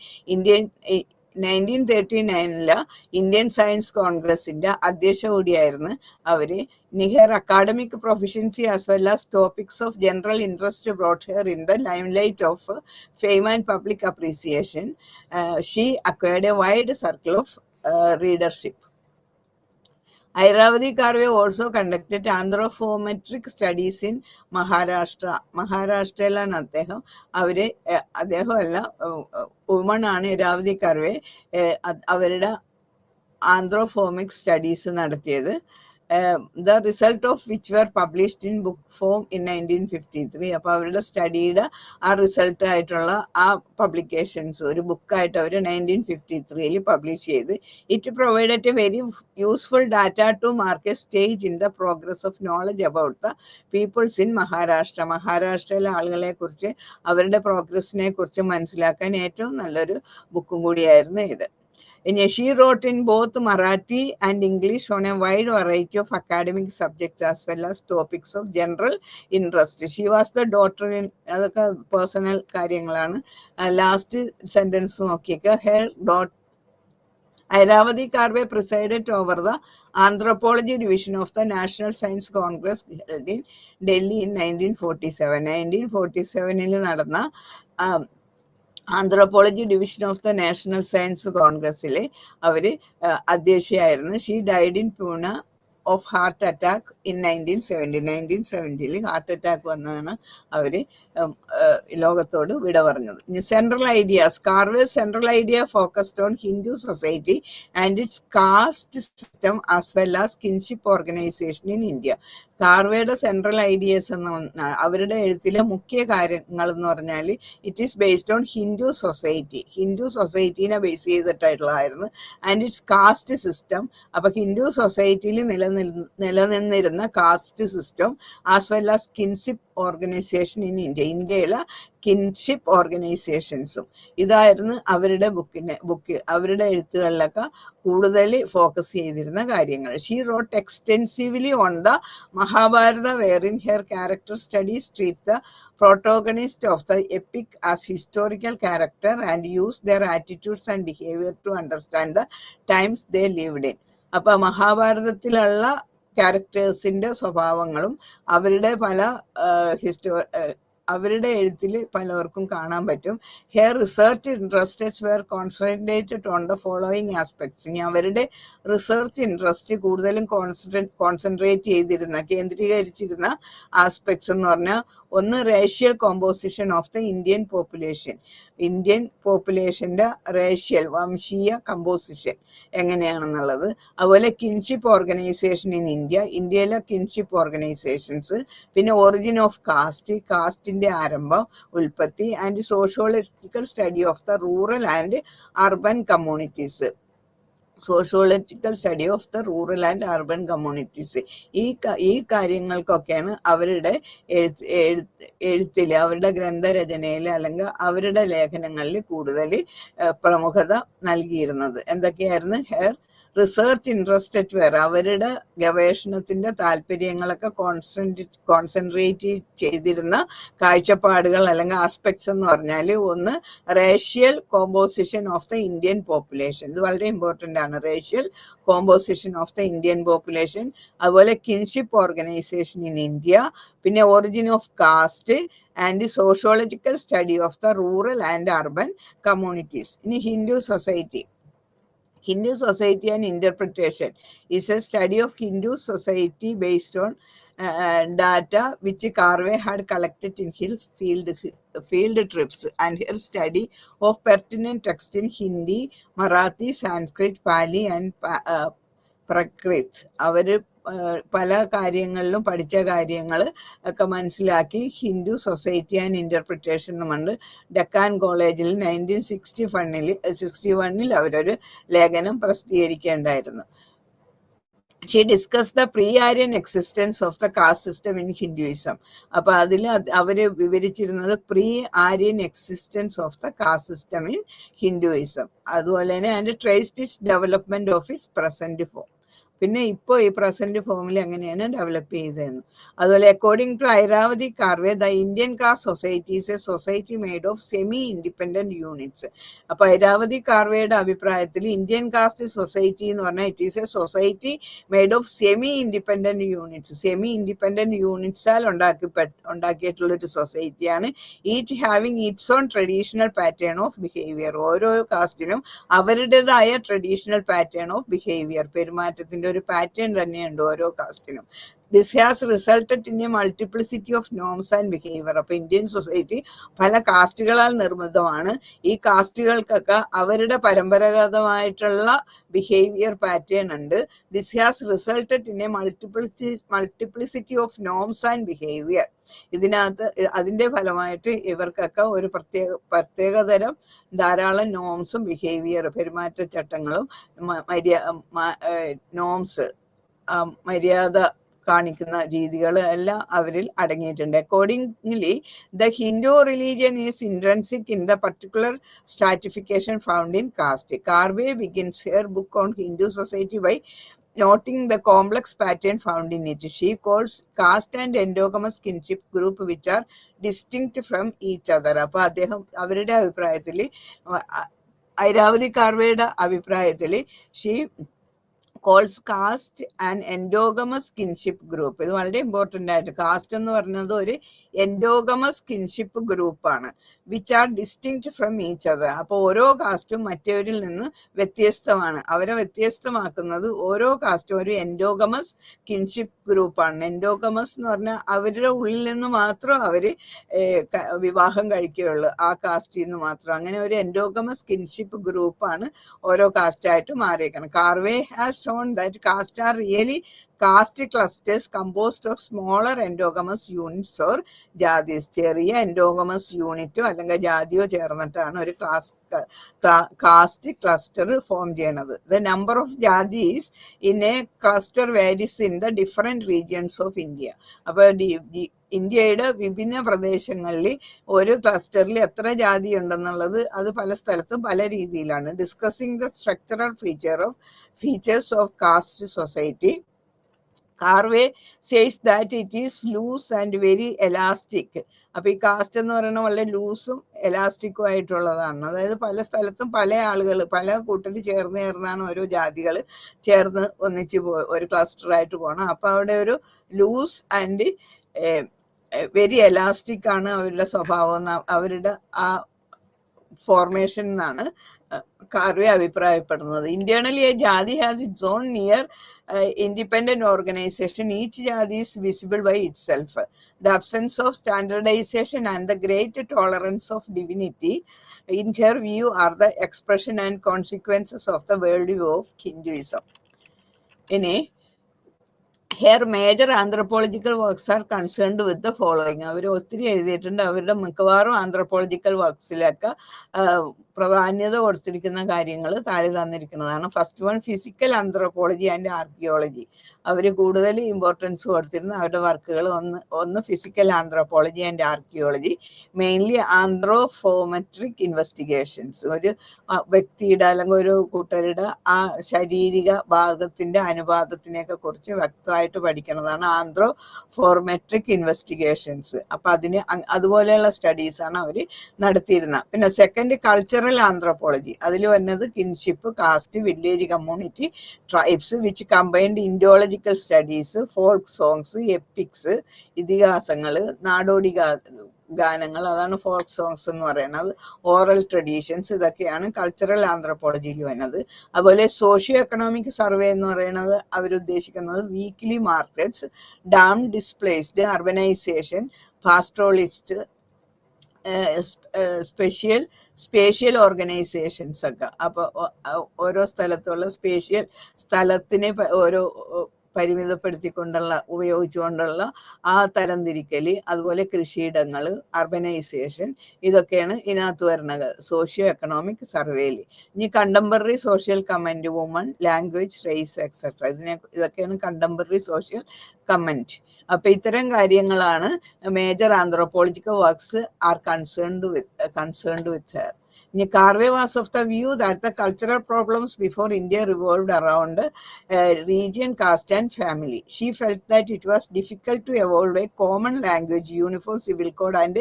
1939 Indian science കോൺഗ്രസിന്റെ അധ്യക്ഷ കൂടിയായിരുന്നു അവര്. her academic proficiency as well as topics of general interest brought her in the limelight of fame and public appreciation. She acquired a wide circle of readership. Irawati Karve also conducted anthropometric studies in Maharashtra. മഹാരാഷ്ട്രയിലാണ് അദ്ദേഹമല്ല woman ആണ് ഐരാവതി കാർവെ അവരുടെ anthropometric studies നടത്തിയത്. The result of which were published in book form in 1953. അപ്പോൾ അവരുടെ സ്റ്റഡിയുടെ ആ result ആയിട്ടുള്ള ആ പബ്ലിക്കേഷൻസ് ഒരു ബുക്കായിട്ട് അവർ 1953 പബ്ലിഷ് ചെയ്ത്. It provided a very useful data to mark a stage in the progress of knowledge about the peoples in Maharashtra. മഹാരാഷ്ട്രയിലെ ആളുകളെ കുറിച്ച് അവരുടെ പ്രോഗ്രസിനെ കുറിച്ച് മനസ്സിലാക്കാൻ ഏറ്റവും നല്ലൊരു ബുക്കും കൂടിയായിരുന്നു ഇത്. She wrote in both Marathi and English on a wide variety of academic subjects as well as topics of general interest. She was the daughter in അതൊക്കെ പേഴ്സണൽ കാര്യങ്ങളാണ്. ലാസ്റ്റ് സെന്റൻസ് നോക്കിയേക്കുക. Irawati Karve presided over the anthropology division of the National Science Congress held in Delhi in 1947. 1947 നടന്ന anthropology division of the national science കോൺഗ്രസ്സിലെ അവർ അധ്യക്ഷയായിരുന്നു. She died in Poona of heart attack in 1970 heart attack വന്നതാണ് അവർ ലോകത്തോട് വിട പറഞ്ഞത്. ഇനി central ideas. Karve's central idea focused on Hindu society and its caste system as well as kinship organisation in India. കാർവേയുടെ സെൻട്രൽ ഐഡിയസ് എന്ന അവരുടെ എഴുത്തിലെ മുഖ്യ കാര്യങ്ങൾ എന്ന് പറഞ്ഞാൽ it is based on Hindu സൊസൈറ്റീനെ ബേസ് ചെയ്തിട്ടുള്ളതായിരുന്നു. And its caste system. അപ്പൊ ഹിന്ദു സൊസൈറ്റിയിൽ നിലനിന്നിരുന്ന cast system as well as kinship organisation in ഇന്ത്യയിലെ കിൻഷിപ്പ് ഓർഗനൈസേഷൻസും ഇതായിരുന്നു അവരുടെ അവരുടെ എഴുത്തുകളിലൊക്കെ കൂടുതൽ ഫോക്കസ് ചെയ്തിരുന്ന കാര്യങ്ങൾ. She wrote extensively on the Mahabharata wherein her character studies treat the protagonist of the epic as historical character and use their attitudes and behavior to understand the times they lived in. അപ്പൊ മഹാഭാരതത്തിലുള്ള ക്യാരക്ടേഴ്സിന്റെ സ്വഭാവങ്ങളും അവരുടെ പല അവരുടെ എഴുത്തിൽ പലർക്കും കാണാൻ പറ്റും. Her research interests were concentrated on the following aspects. ഇനി അവരുടെ റിസർച്ച് ഇൻട്രസ്റ്റ് കൂടുതലും കേന്ദ്രീകരിച്ചിരുന്ന ആസ്പെക്ട്സ് എന്ന് പറഞ്ഞാൽ ഒന്ന് racial composition of the Indian പോപ്പുലേഷന്റെ റേഷ്യൽ വംശീയ കമ്പോസിഷൻ എങ്ങനെയാണെന്നുള്ളത്. അതുപോലെ കിൻഷിപ്പ് ഓർഗനൈസേഷൻ ഇൻ ഇന്ത്യയിലെ കിൻഷിപ്പ് ഓർഗനൈസേഷൻസ്. പിന്നെ ഒറിജിൻ ഓഫ് കാസ്റ്റിന്റെ ആരംഭം, ഉൽപ്പത്തി and sociological study of the rural and urban communities. ഈ കാര്യങ്ങൾക്കൊക്കെയാണ് അവരുടെ എഴുത്തിൽ അവരുടെ ഗ്രന്ഥരചനയിൽ അല്ലെങ്കിൽ അവരുടെ ലേഖനങ്ങളിൽ കൂടുതൽ പ്രമുഖത നൽകിയിരുന്നത്. എന്തൊക്കെയായിരുന്നു? റിസർച്ച് ഇൻട്രസ്റ്റഡ് വെയർ അവരുടെ ഗവേഷണത്തിന്റെ താല്പര്യങ്ങളൊക്കെ കോൺസെൻട്രേറ്റ് ചെയ്തിരുന്ന കാഴ്ചപ്പാടുകൾ അല്ലെങ്കിൽ ആസ്പെക്ട്സ് എന്ന് പറഞ്ഞാൽ ഒന്ന് racial composition of the Indian population. ഇത് വളരെ ഇമ്പോർട്ടൻ്റ് ആണ്. Racial composition of the Indian population. അതുപോലെ കിൻഷിപ്പ് ഓർഗനൈസേഷൻ ഇൻ ഇന്ത്യ. പിന്നെ origin of caste and sociological study of the rural and urban communities. ഇനി Hindu society and interpretation is a study of Hindu society based on data which Karve had collected in his field trips and her study of pertinent text in Hindi, Marathi, Sanskrit, Pali and Prakrit. അവർ പല കാര്യങ്ങളിലും പഠിച്ച കാര്യങ്ങൾ ഒക്കെ മനസ്സിലാക്കി Hindu society and interpretation എന്നുമുണ്ട്. ഡക്കാൻ കോളേജിൽ 1961 അവരൊരു ലേഖനം പ്രസിദ്ധീകരിക്കേണ്ടായിരുന്നു. She discuss the pre Aryan existence of the caste system in Hinduism. അപ്പൊ അതിൽ അവര് വിവരിച്ചിരുന്നത് pre Aryan existence of the caste system in Hinduism. അതുപോലെ തന്നെ and traced its development of its present form. പിന്നെ ഇപ്പോൾ ഈ പ്രസന്റ് ഫോമിൽ എങ്ങനെയാണ് ഡെവലപ്പ് ചെയ്തതെന്ന്. അതുപോലെ according to Irawati Karve the Indian caste society is a society made of semi independent units. അപ്പൊ ഐരാവതി കാർവേയുടെ അഭിപ്രായത്തിൽ ഇന്ത്യൻ കാസ്റ്റ് സൊസൈറ്റി എന്ന് പറഞ്ഞാൽ it is a society made of semi independent യൂണിറ്റ്സാൽ ഉണ്ടാക്കിയിട്ടുള്ള ഒരു സൊസൈറ്റിയാണ്. Each having its own traditional pattern of behaviour. ഓരോ കാസ്റ്റിനും അവരുടേതായ ട്രഡീഷണൽ പാറ്റേൺ ഓഫ് ബിഹേവിയർ, പെരുമാറ്റത്തിന്റെ ഒരു പാറ്റേൺ തന്നെയുണ്ട് ഓരോ കാസ്റ്റിനും. This has resulted in a multiplicity of norms and behaviour. അപ്പൊ ഇന്ത്യൻ സൊസൈറ്റി പല കാസ്റ്റുകളാൽ നിർമ്മിതമാണ്. ഈ കാസ്റ്റുകൾക്കൊക്കെ അവരുടെ പരമ്പരാഗതമായിട്ടുള്ള ബിഹേവിയർ പാറ്റേൺ ഉണ്ട്. This has resulted in a multiplicity of norms and behaviour. ഇതിനകത്ത് അതിന്റെ ഫലമായിട്ട് ഇവർക്കൊക്കെ ഒരു പ്രത്യേകതരം ധാരാളം നോംസും ബിഹേവിയർ പെരുമാറ്റച്ചട്ടങ്ങളും നോംസ് മര്യാദ കാണിക്കുന്ന രീതികൾ എല്ലാം അവരിൽ അടങ്ങിയിട്ടുണ്ട്. Accordingly the Hindu religion is intrinsic in the particular stratification found in caste. Karve begins her book on Hindu society by noting the complex pattern found in it. She calls caste and endogamous kinship group which are distinct from each other. അപ്പൊ അദ്ദേഹം അവരുടെ അഭിപ്രായത്തിൽ, ഐരാവതി കാർവേയുടെ അഭിപ്രായത്തിൽ she calls caste and endogamous kinship group. ഇത് വളരെ important ആയിട്ട്, caste എന്ന് പറയുന്നത് ഒരു എൻഡോഗമസ് കിൻഷിപ്പ് ഗ്രൂപ്പാണ്, which are distinct from each other. അപ്പോൾ ഓരോ കാസ്റ്റും മറ്റവരിൽ നിന്ന് വ്യത്യസ്തമാണ്. അവരെ വ്യത്യസ്തമാക്കുന്നത് ഓരോ കാസ്റ്റും ഒരു എൻഡോഗമസ് കിൻഷിപ്പ് ഗ്രൂപ്പാണ്. എൻഡോഗമസ് എന്ന് പറഞ്ഞാൽ അവരുടെ ഉള്ളിൽ നിന്ന് മാത്രം അവർ വിവാഹം കഴിക്കുകയുള്ളൂ, ആ കാസ്റ്റിൽ നിന്ന് മാത്രം. അങ്ങനെ ഒരു എൻഡോഗമസ് കിൻഷിപ്പ് ഗ്രൂപ്പാണ് ഓരോ കാസ്റ്റായിട്ട് മാറിയേക്കണം. Karve has shown that caste are really caste clusters composed of smaller endogamous units or jatis. ചെറിയ എൻഡോഗമസ് യൂണിറ്റോ അല്ലെങ്കിൽ ജാതിയോ ചേർന്നിട്ടാണ് ഒരു കാസ്റ്റ് ക്ലസ്റ്റർ ഫോം ചെയ്യണത്. The number of jatis in a cluster varies in the different regions of India. അപ്പോൾ ഇന്ത്യയുടെ വിഭിന്ന പ്രദേശങ്ങളിൽ ഒരു ക്ലസ്റ്ററിൽ എത്ര ജാതി ഉണ്ടെന്നുള്ളത് അത് പല സ്ഥലത്തും പല രീതിയിലാണ്. Discussing the structural features of caste society, Karve says that it is loose and very elastic. അപ്പോൾ ഈ കാസ്റ്റ് എന്ന് പറയുന്നത് വളരെ ലൂസും എലാസ്റ്റിക്കും ആയിട്ടുള്ളതാണ്. അതായത് പല സ്ഥലത്തും പല ആളുകൾ, പല കൂട്ടർ ചേർന്നാണ് ഓരോ ജാതികൾ ചേർന്ന് ഒന്നിച്ച് ഒരു ക്ലസ്റ്ററായിട്ട് പോകണം. അപ്പോൾ അവിടെ ഒരു ലൂസ് ആൻഡ് വെരി എലാസ്റ്റിക് ആണ് അവരുടെ സ്വഭാവം, അവരുടെ ആ ഫോർമേഷൻ എന്നാണ് കാർവേ അഭിപ്രായപ്പെടുന്നത്. ഇന്റേണലി എ ജാതി has it's on near independent organization. Each jati is visible by itself. The absence of standardization and the great tolerance of divinity in her view are the expression and consequences of the worldview of Hinduism. In a her major anthropological works are concerned with the following. അവർ ഒത്തിരി എഴുതിയിട്ടുണ്ട്. അവരുടെ മിക്കവാറും anthropological വർക്സിലൊക്കെ പ്രാധാന്യത കൊടുത്തിരിക്കുന്ന കാര്യങ്ങൾ താഴെ തന്നിരിക്കുന്നതാണ്. First one, physical anthropology and archaeology. അവർ കൂടുതൽ ഇമ്പോർട്ടൻസ് കൊടുത്തിരുന്ന അവരുടെ വർക്കുകൾ ഒന്ന് physical anthropology and archaeology, mainly anthropometric investigations. ഒരു വ്യക്തിയുടെ അല്ലെങ്കിൽ ഒരു കൂട്ടരുടെ ആ ശാരീരിക ഭാഗത്തിന്റെ അനുപാതത്തിനെയൊക്കെ കുറിച്ച് വ്യക്തമായിട്ട് പഠിക്കുന്നതാണ് ആന്ത്രോഫോർമെട്രിക് ഇൻവെസ്റ്റിഗേഷൻസ്. അപ്പൊ അതുപോലെയുള്ള സ്റ്റഡീസ് ആണ് അവർ നടത്തിയിരുന്നത്. പിന്നെ സെക്കൻഡ്, കൾച്ചറൽ ആന്ത്രപ്പോളജി. അതിൽ വരുന്നത് kinship, caste, village community, tribes, which combined Indological studies, folk songs, epics, ഇതിഹാസങ്ങൾ, നാടോടി ഗാനങ്ങൾ, അതാണ് ഫോൾക്ക് സോങ്സ് എന്ന് പറയുന്നത്, ഓറൽ ട്രഡീഷൻസ്, ഇതൊക്കെയാണ് കൾച്ചറൽ ആന്ത്രപ്പോളജിയിൽ വരുന്നത്. അതുപോലെ സോഷ്യോ എക്കണോമിക് സർവേ എന്ന് പറയുന്നത് അവരുദ്ദേശിക്കുന്നത് weekly markets, dam displaced, urbanisation, pastoralist, spatial organisations ഒക്കെ. അപ്പോൾ ഓരോ സ്ഥലത്തുള്ള സ്ഥലത്തിനെ ഓരോ ഉപയോഗിച്ചുകൊണ്ടുള്ള ആ തരംതിരിക്കൽ, അതുപോലെ കൃഷിയിടങ്ങൾ, അർബനൈസേഷൻ, ഇതൊക്കെയാണ് ഇതിനകത്ത് വരുന്നത് സോഷ്യോ എക്കണോമിക് സർവേയിൽ. ഇനി contemporary social comment, woman, language, race etcetera, ഇതൊക്കെയാണ് കണ്ടംപററി സോഷ്യൽ കമന്റ്. അപ്പൊ ഇത്തരം കാര്യങ്ങളാണ് major anthropological works are concerned with her. Karve was of the view that the cultural problems before India revolved around region, caste and family. She felt that it was difficult to evolve a common language, uniform civil code and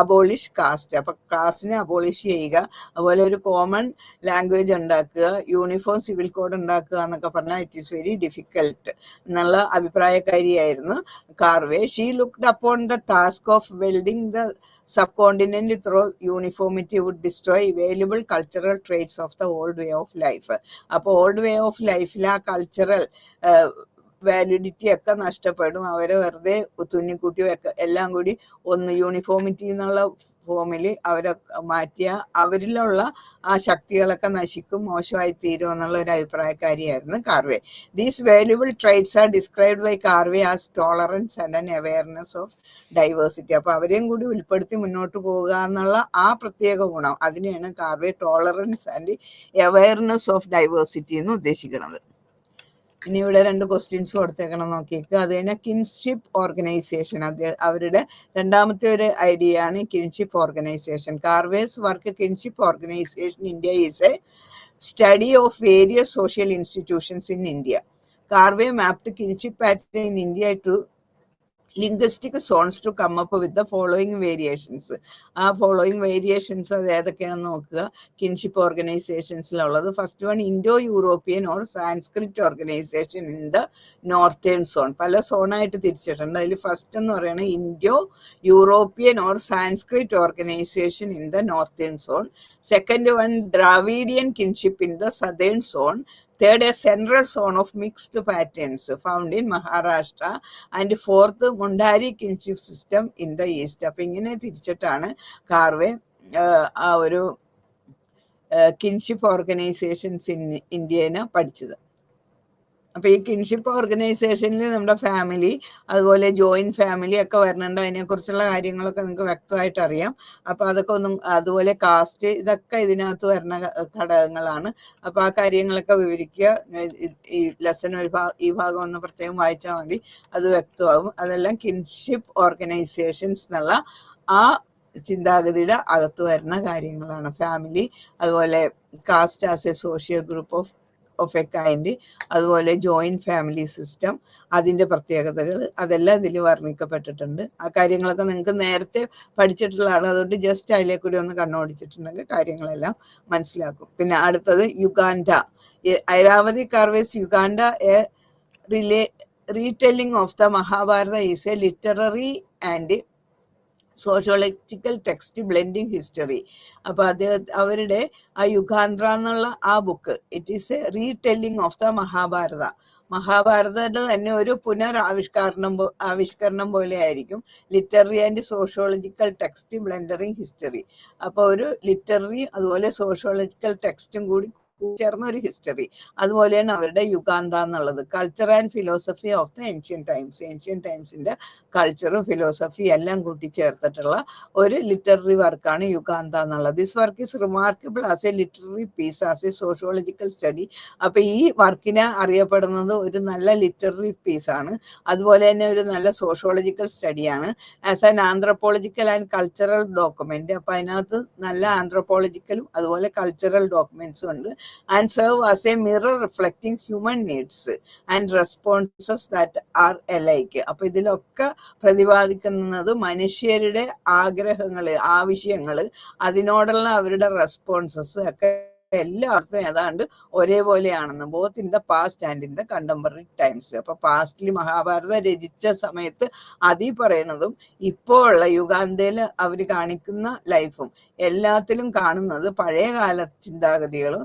abolish caste. അപ്പോൾ കാസ്റ്റിനെ abolish ചെയ്യുക, അതുപോലെ ഒരു common language ഉണ്ടാക്കുക, uniform civil code ഉണ്ടാക്കുക എന്നൊക്കെ പറഞ്ഞാൽ it is very difficult എന്നുള്ള അഭിപ്രായക്കാരിയായിരുന്നു Karve. She looked upon the task of welding the subcontinent through uniformity would destroy available cultural traits of the old way of life. അപ്പോൾ old way of ലൈഫിൽ ആ cultural validity ഒക്കെ നഷ്ടപ്പെടും. അവരെ വെറുതെ തുന്നിക്കുട്ടിയോ ഒക്കെ എല്ലാം കൂടി ഒന്ന് യൂണിഫോമിറ്റി എന്നുള്ള ഫോമിൽ അവരെ മാറ്റിയ അവരിലുള്ള ആ ശക്തികളൊക്കെ നശിക്കും, മോശമായി തീരും എന്നുള്ള ഒരു അഭിപ്രായക്കാരിയായിരുന്നു Karve. These valuable traits are described by Karve as tolerance and an awareness of diversity. അപ്പൊ അവരെയും കൂടി ഉൾപ്പെടുത്തി മുന്നോട്ട് പോവുക എന്നുള്ള ആ പ്രത്യേക ഗുണം, അതിനെയാണ് Karve tolerance and awareness of diversity എന്ന് ഉദ്ദേശിക്കുന്നത്. ഇനി ഇവിടെ 2 ക്വസ്റ്റ്യൻസ് കൊടുത്തേക്കണം, നോക്കിയേക്ക്. അത് തന്നെ കിൻഷിപ്പ് ഓർഗനൈസേഷൻ, അവരുടെ രണ്ടാമത്തെ ഒരു ഐഡിയ ആണ് kinship organisation. Karve's work kinship organisation India is a study of various social institutions in India. Karve mapped kinship pattern in India to linguistic zones to come up with the following variations. ആ following variations അത് ഏതൊക്കെയാണെന്ന് നോക്കുക. Kinship ഓർഗനൈസേഷൻസിലുള്ളത് first one Indo European or Sanskrit organisation in the northern zone. പല സോണായിട്ട് തിരിച്ചിട്ടുണ്ട്. അതിൽ first എന്ന് പറയുന്നത് Indo European or Sanskrit organisation in the northern zone. Second one Dravidian kinship in the southern zone. Third, a central zone of mixed patterns found in Maharashtra. And fourth, Mundari kinship system in the east. അപ്പം ഇങ്ങനെ തിരിച്ചിട്ടാണ് കാർവേ ആ ഒരു kinship organisations ഇന്ത്യനെ പഠിച്ചത്. അപ്പോൾ ഈ kinship ഓർഗനൈസേഷനിൽ നമ്മുടെ family അതുപോലെ ജോയിന്റ് ഫാമിലി ഒക്കെ വരുന്നുണ്ട്. അതിനെക്കുറിച്ചുള്ള കാര്യങ്ങളൊക്കെ നിങ്ങൾക്ക് വ്യക്തമായിട്ട് അറിയാം. അപ്പോൾ അതൊക്കെ ഒന്നും, അതുപോലെ കാസ്റ്റ്, ഇതൊക്കെ ഇതിനകത്ത് വരുന്ന ഘടകങ്ങളാണ്. അപ്പോൾ ആ കാര്യങ്ങളൊക്കെ വിവരിക്കുക. ഈ ലെസൺ ഈ ഭാഗം ഒന്ന് പ്രത്യേകം വായിച്ചാൽ മതി, അത് വ്യക്തമാകും. അതെല്ലാം കിൻഷിപ്പ് ഓർഗനൈസേഷൻസ് എന്നുള്ള ആ ചിന്താഗതിയുടെ അകത്ത് വരുന്ന കാര്യങ്ങളാണ്. ഫാമിലി, അതുപോലെ caste as a social group of a kind, അതുപോലെ ജോയിന്റ് ഫാമിലി സിസ്റ്റം, അതിൻ്റെ പ്രത്യേകതകൾ, അതെല്ലാം ഇതിൽ വർണ്ണിക്കപ്പെട്ടിട്ടുണ്ട്. ആ കാര്യങ്ങളൊക്കെ നിങ്ങൾക്ക് നേരത്തെ പഠിച്ചിട്ടുള്ളതാണ്. അതുകൊണ്ട് ജസ്റ്റ് അതിലേക്കൂടി ഒന്ന് കണ്ണോടിച്ചിട്ടുണ്ടെങ്കിൽ കാര്യങ്ങളെല്ലാം മനസ്സിലാക്കും. പിന്നെ അടുത്തത് Yuganta. Irawati Karve's Yuganta a retelling of the Mahabharata is a literary and sociological text blending history. അപ്പോൾ അവരുടെ ആ യുഗാന്ധ്ര എന്നുള്ള ആ book, it is a retelling of the Mahabharata. മഹാഭാരതയുടെ തന്നെ ഒരു ആവിഷ്കരണം പോലെ ആയിരിക്കും. Literary and sociological text blending history. അപ്പോൾ ഒരു ലിറ്റററി അതുപോലെ സോഷ്യോളജിക്കൽ ടെക്സ്റ്റും കൂടി ചേർന്ന ഒരു ഹിസ്റ്ററി. അതുപോലെയാണ് അവരുടെ യുഗാന്ത എന്നുള്ളത്. Culture and philosophy of the ancient times. Ancient ടൈംസിന്റെ കൾച്ചറും ഫിലോസഫി എല്ലാം കൂട്ടിച്ചേർത്തിട്ടുള്ള ഒരു ലിറ്റററി വർക്കാണ് യുഗാന്ത എന്നുള്ളത്. This work is remarkable as a literary piece, as a sociological study. അപ്പൊ ഈ വർക്കിനെ അറിയപ്പെടുന്നത് ഒരു നല്ല ലിറ്റററി പീസാണ്, അതുപോലെ തന്നെ ഒരു നല്ല സോഷ്യോളജിക്കൽ സ്റ്റഡിയാണ്. As an anthropological and cultural document. അപ്പൊ അതിനകത്ത് നല്ല ആന്ത്രപ്പോളജിക്കലും അതുപോലെ കൾച്ചറൽ ഡോക്യുമെന്റ്സും ഉണ്ട്. And serve as a mirror reflecting human needs and responses that are alike. അപ്പൊ ഇതിലൊക്കെ പ്രതിപാദിക്കുന്നത് മനുഷ്യരുടെ ആഗ്രഹങ്ങള്, ആവശ്യങ്ങള്, അതിനോടുള്ള അവരുടെ റെസ്പോൺസസ് ഒക്കെ എല്ലായിടത്തും ഏതാണ്ട് ഒരേപോലെയാണെന്ന്, both in the past and in the contemporary times. അപ്പൊ പാസ്റ്റിൽ മഹാഭാരത രചിച്ച സമയത്ത് അതിൽ പറയുന്നതും ഇപ്പോൾ ഉള്ള യുഗാന്തയിൽ അവർ കാണിക്കുന്ന ലൈഫും എല്ലാത്തിലും കാണുന്നത് പഴയകാല ചിന്താഗതികളും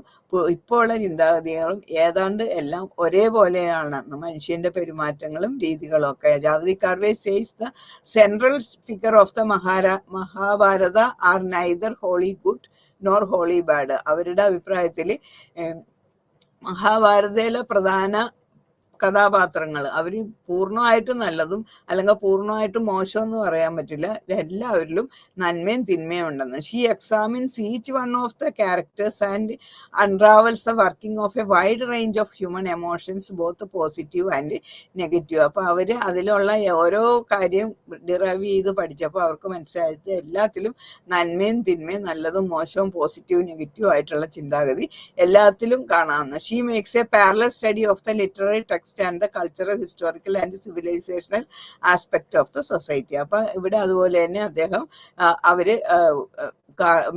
ഇപ്പോൾ ഉള്ള ചിന്താഗതികളും ഏതാണ്ട് എല്ലാം ഒരേപോലെയാണെന്ന്, മനുഷ്യന്റെ പെരുമാറ്റങ്ങളും രീതികളും ഒക്കെ. Irawati Karve says the central figure of the Mahabharata are neither wholly good nor wholly bad. അവരുടെ അഭിപ്രായത്തിൽ മഹാഭാരതയിലെ പ്രധാന കഥാപാത്രങ്ങൾ അവർ പൂർണ്ണമായിട്ടും നല്ലതും അല്ലെങ്കിൽ പൂർണ്ണമായിട്ടും മോശം എന്ന് പറയാൻ പറ്റില്ല, എല്ലാവരിലും നന്മയും തിന്മയും ഉണ്ടെന്ന്. She examines each one of the characters and unravels the working of a wide range of human emotions, both positive and negative. അപ്പോൾ അവർ അതിലുള്ള ഓരോ കാര്യം ഡിറൈവ് ചെയ്ത് പഠിച്ചപ്പോൾ അവർക്ക് മനസ്സിലായത് എല്ലാത്തിലും നന്മയും തിന്മയും, നല്ലതും മോശവും പോസിറ്റീവ് നെഗറ്റീവ് ആയിട്ടുള്ള ചിന്താഗതി എല്ലാത്തിലും കാണാമെന്ന്. She makes A parallel study of the literary text and the cultural, historical and civilizational aspect of the society. അപ്പൊ ഇവിടെ അതുപോലെ തന്നെ അദ്ദേഹം അവര്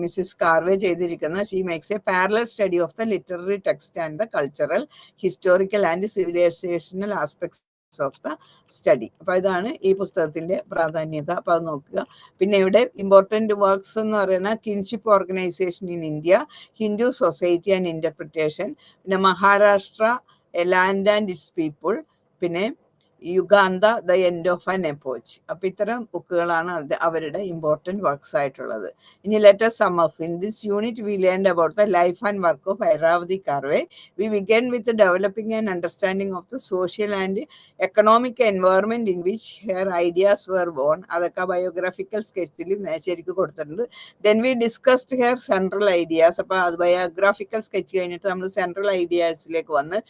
മിസ്സിസ് കാർവേ ചെയ്തിരിക്കുന്ന she makes A parallel study of the literary text and the cultural, historical and civilisational aspects of the study. അപ്പൊ ഇതാണ് ഈ പുസ്തകത്തിന്റെ പ്രാധാന്യത. അപ്പൊ അത് നോക്കുക. പിന്നെ ഇവിടെ ഇമ്പോർട്ടന്റ് വർക്ക്സ് എന്ന് പറയുന്ന kinship organisation in India, Hindu society and interpretation, പിന്നെ Maharashtra a land and its people, പിന്നെ Yuganta the end of an epoch. അപ്പൊ ഇത്തരം ബുക്കുകളാണ് അവരുടെ ഇമ്പോർട്ടൻറ്റ് വർക്ക്സ് ആയിട്ടുള്ളത്. ഇനി let us sum up. In this unit we learned about the life and work of Airavati Karve. We began with developing an understanding of the social and economic environment in which her ideas were born. അതൊക്കെ biographical സ്കെച്ചിൽ ശരിക്കും കൊടുത്തിട്ടുണ്ട്. Then we discussed her central ideas. അപ്പൊ അത് biographical sketch കഴിഞ്ഞിട്ട് നമ്മൾ central ഐഡിയാസിലേക്ക് വന്ന്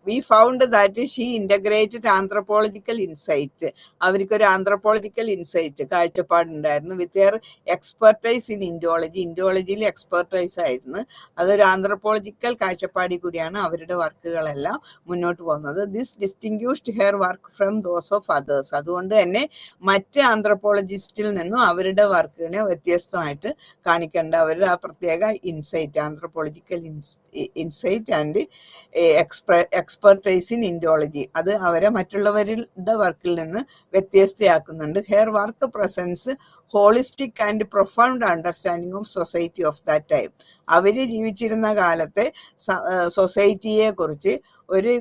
we found that she integrated anthropological insight, അവർക്കൊരു anthropological insight കാഴ്ചപ്പാടുണ്ടായിരുന്നു. വിത്ത് ദെയർ എക്സ്പെർട്ടൈസ് ഇൻ ഇൻഡോളജിയിൽ എക്സ്പെർട്ടൈസ് ആയിരുന്നു. അതൊരു ആന്ത്രപ്പോളജിക്കൽ കാഴ്ചപ്പാടിൽ കൂടിയാണ് അവരുടെ വർക്കുകളെല്ലാം മുന്നോട്ട് പോകുന്നത്. This distinguished her work from those of others. അതുകൊണ്ട് തന്നെ മറ്റ് ആന്ത്രപ്പോളജിസ്റ്റിൽ നിന്നും അവരുടെ വർക്കിനെ വ്യത്യസ്തമായിട്ട് കാണിക്കേണ്ട അവരുടെ ആ പ്രത്യേക insight, anthropological insight and expertise in Indology, അത് അവരെ മറ്റുള്ളവരുടെ വർക്കിൽ നിന്ന് വ്യത്യസ്തയാക്കുന്നുണ്ട്. Her work presents holistic and profound understanding of society of that time. അവർ ജീവിച്ചിരുന്ന കാലത്തെ സൊസൈറ്റിയെ കുറിച്ച് ഒരു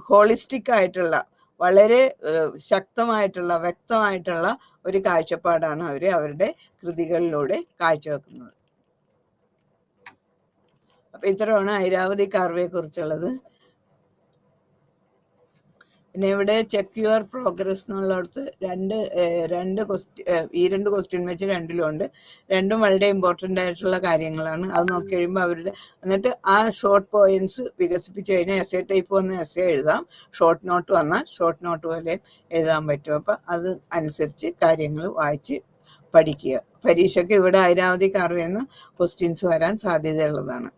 ഹോളിസ്റ്റിക് ആയിട്ടുള്ള, വളരെ ശക്തമായിട്ടുള്ള, വ്യക്തമായിട്ടുള്ള ഒരു കാഴ്ചപ്പാടാണ് അവർ അവരുടെ കൃതികളിലൂടെ കാഴ്ചവെക്കുന്നത്. അപ്പൊ ഇത്രയാണ് ഐരാവതി കാർവയെ കുറിച്ചുള്ളത്. പിന്നെ ഇവിടെ ചെക്ക് യുവർ പ്രോഗ്രസ് എന്നുള്ളടത്ത് ഈ രണ്ട് ക്വസ്റ്റ്യൻ വെച്ച് രണ്ടിലുണ്ട്. രണ്ടും വളരെ ഇമ്പോർട്ടൻ്റ് ആയിട്ടുള്ള കാര്യങ്ങളാണ്. അത് നോക്കി കഴിയുമ്പോൾ അവരുടെ, എന്നിട്ട് ആ ഷോർട്ട് പോയിന്റ്സ് വികസിപ്പിച്ച് കഴിഞ്ഞാൽ എസ്സേ ടൈപ്പ് വന്ന എസ്സേ എഴുതാം, ഷോർട്ട് നോട്ട് വന്നാൽ ഷോർട്ട് നോട്ട് പോലെ എഴുതാൻ പറ്റും. അപ്പം അത് അനുസരിച്ച് കാര്യങ്ങൾ വായിച്ച് പഠിക്കുക. പരീക്ഷയ്ക്ക് ഇവിടെ ഐരാവതി കാർവയെന്ന് ക്വസ്റ്റ്യൻസ് വരാൻ സാധ്യതയുള്ളതാണ്.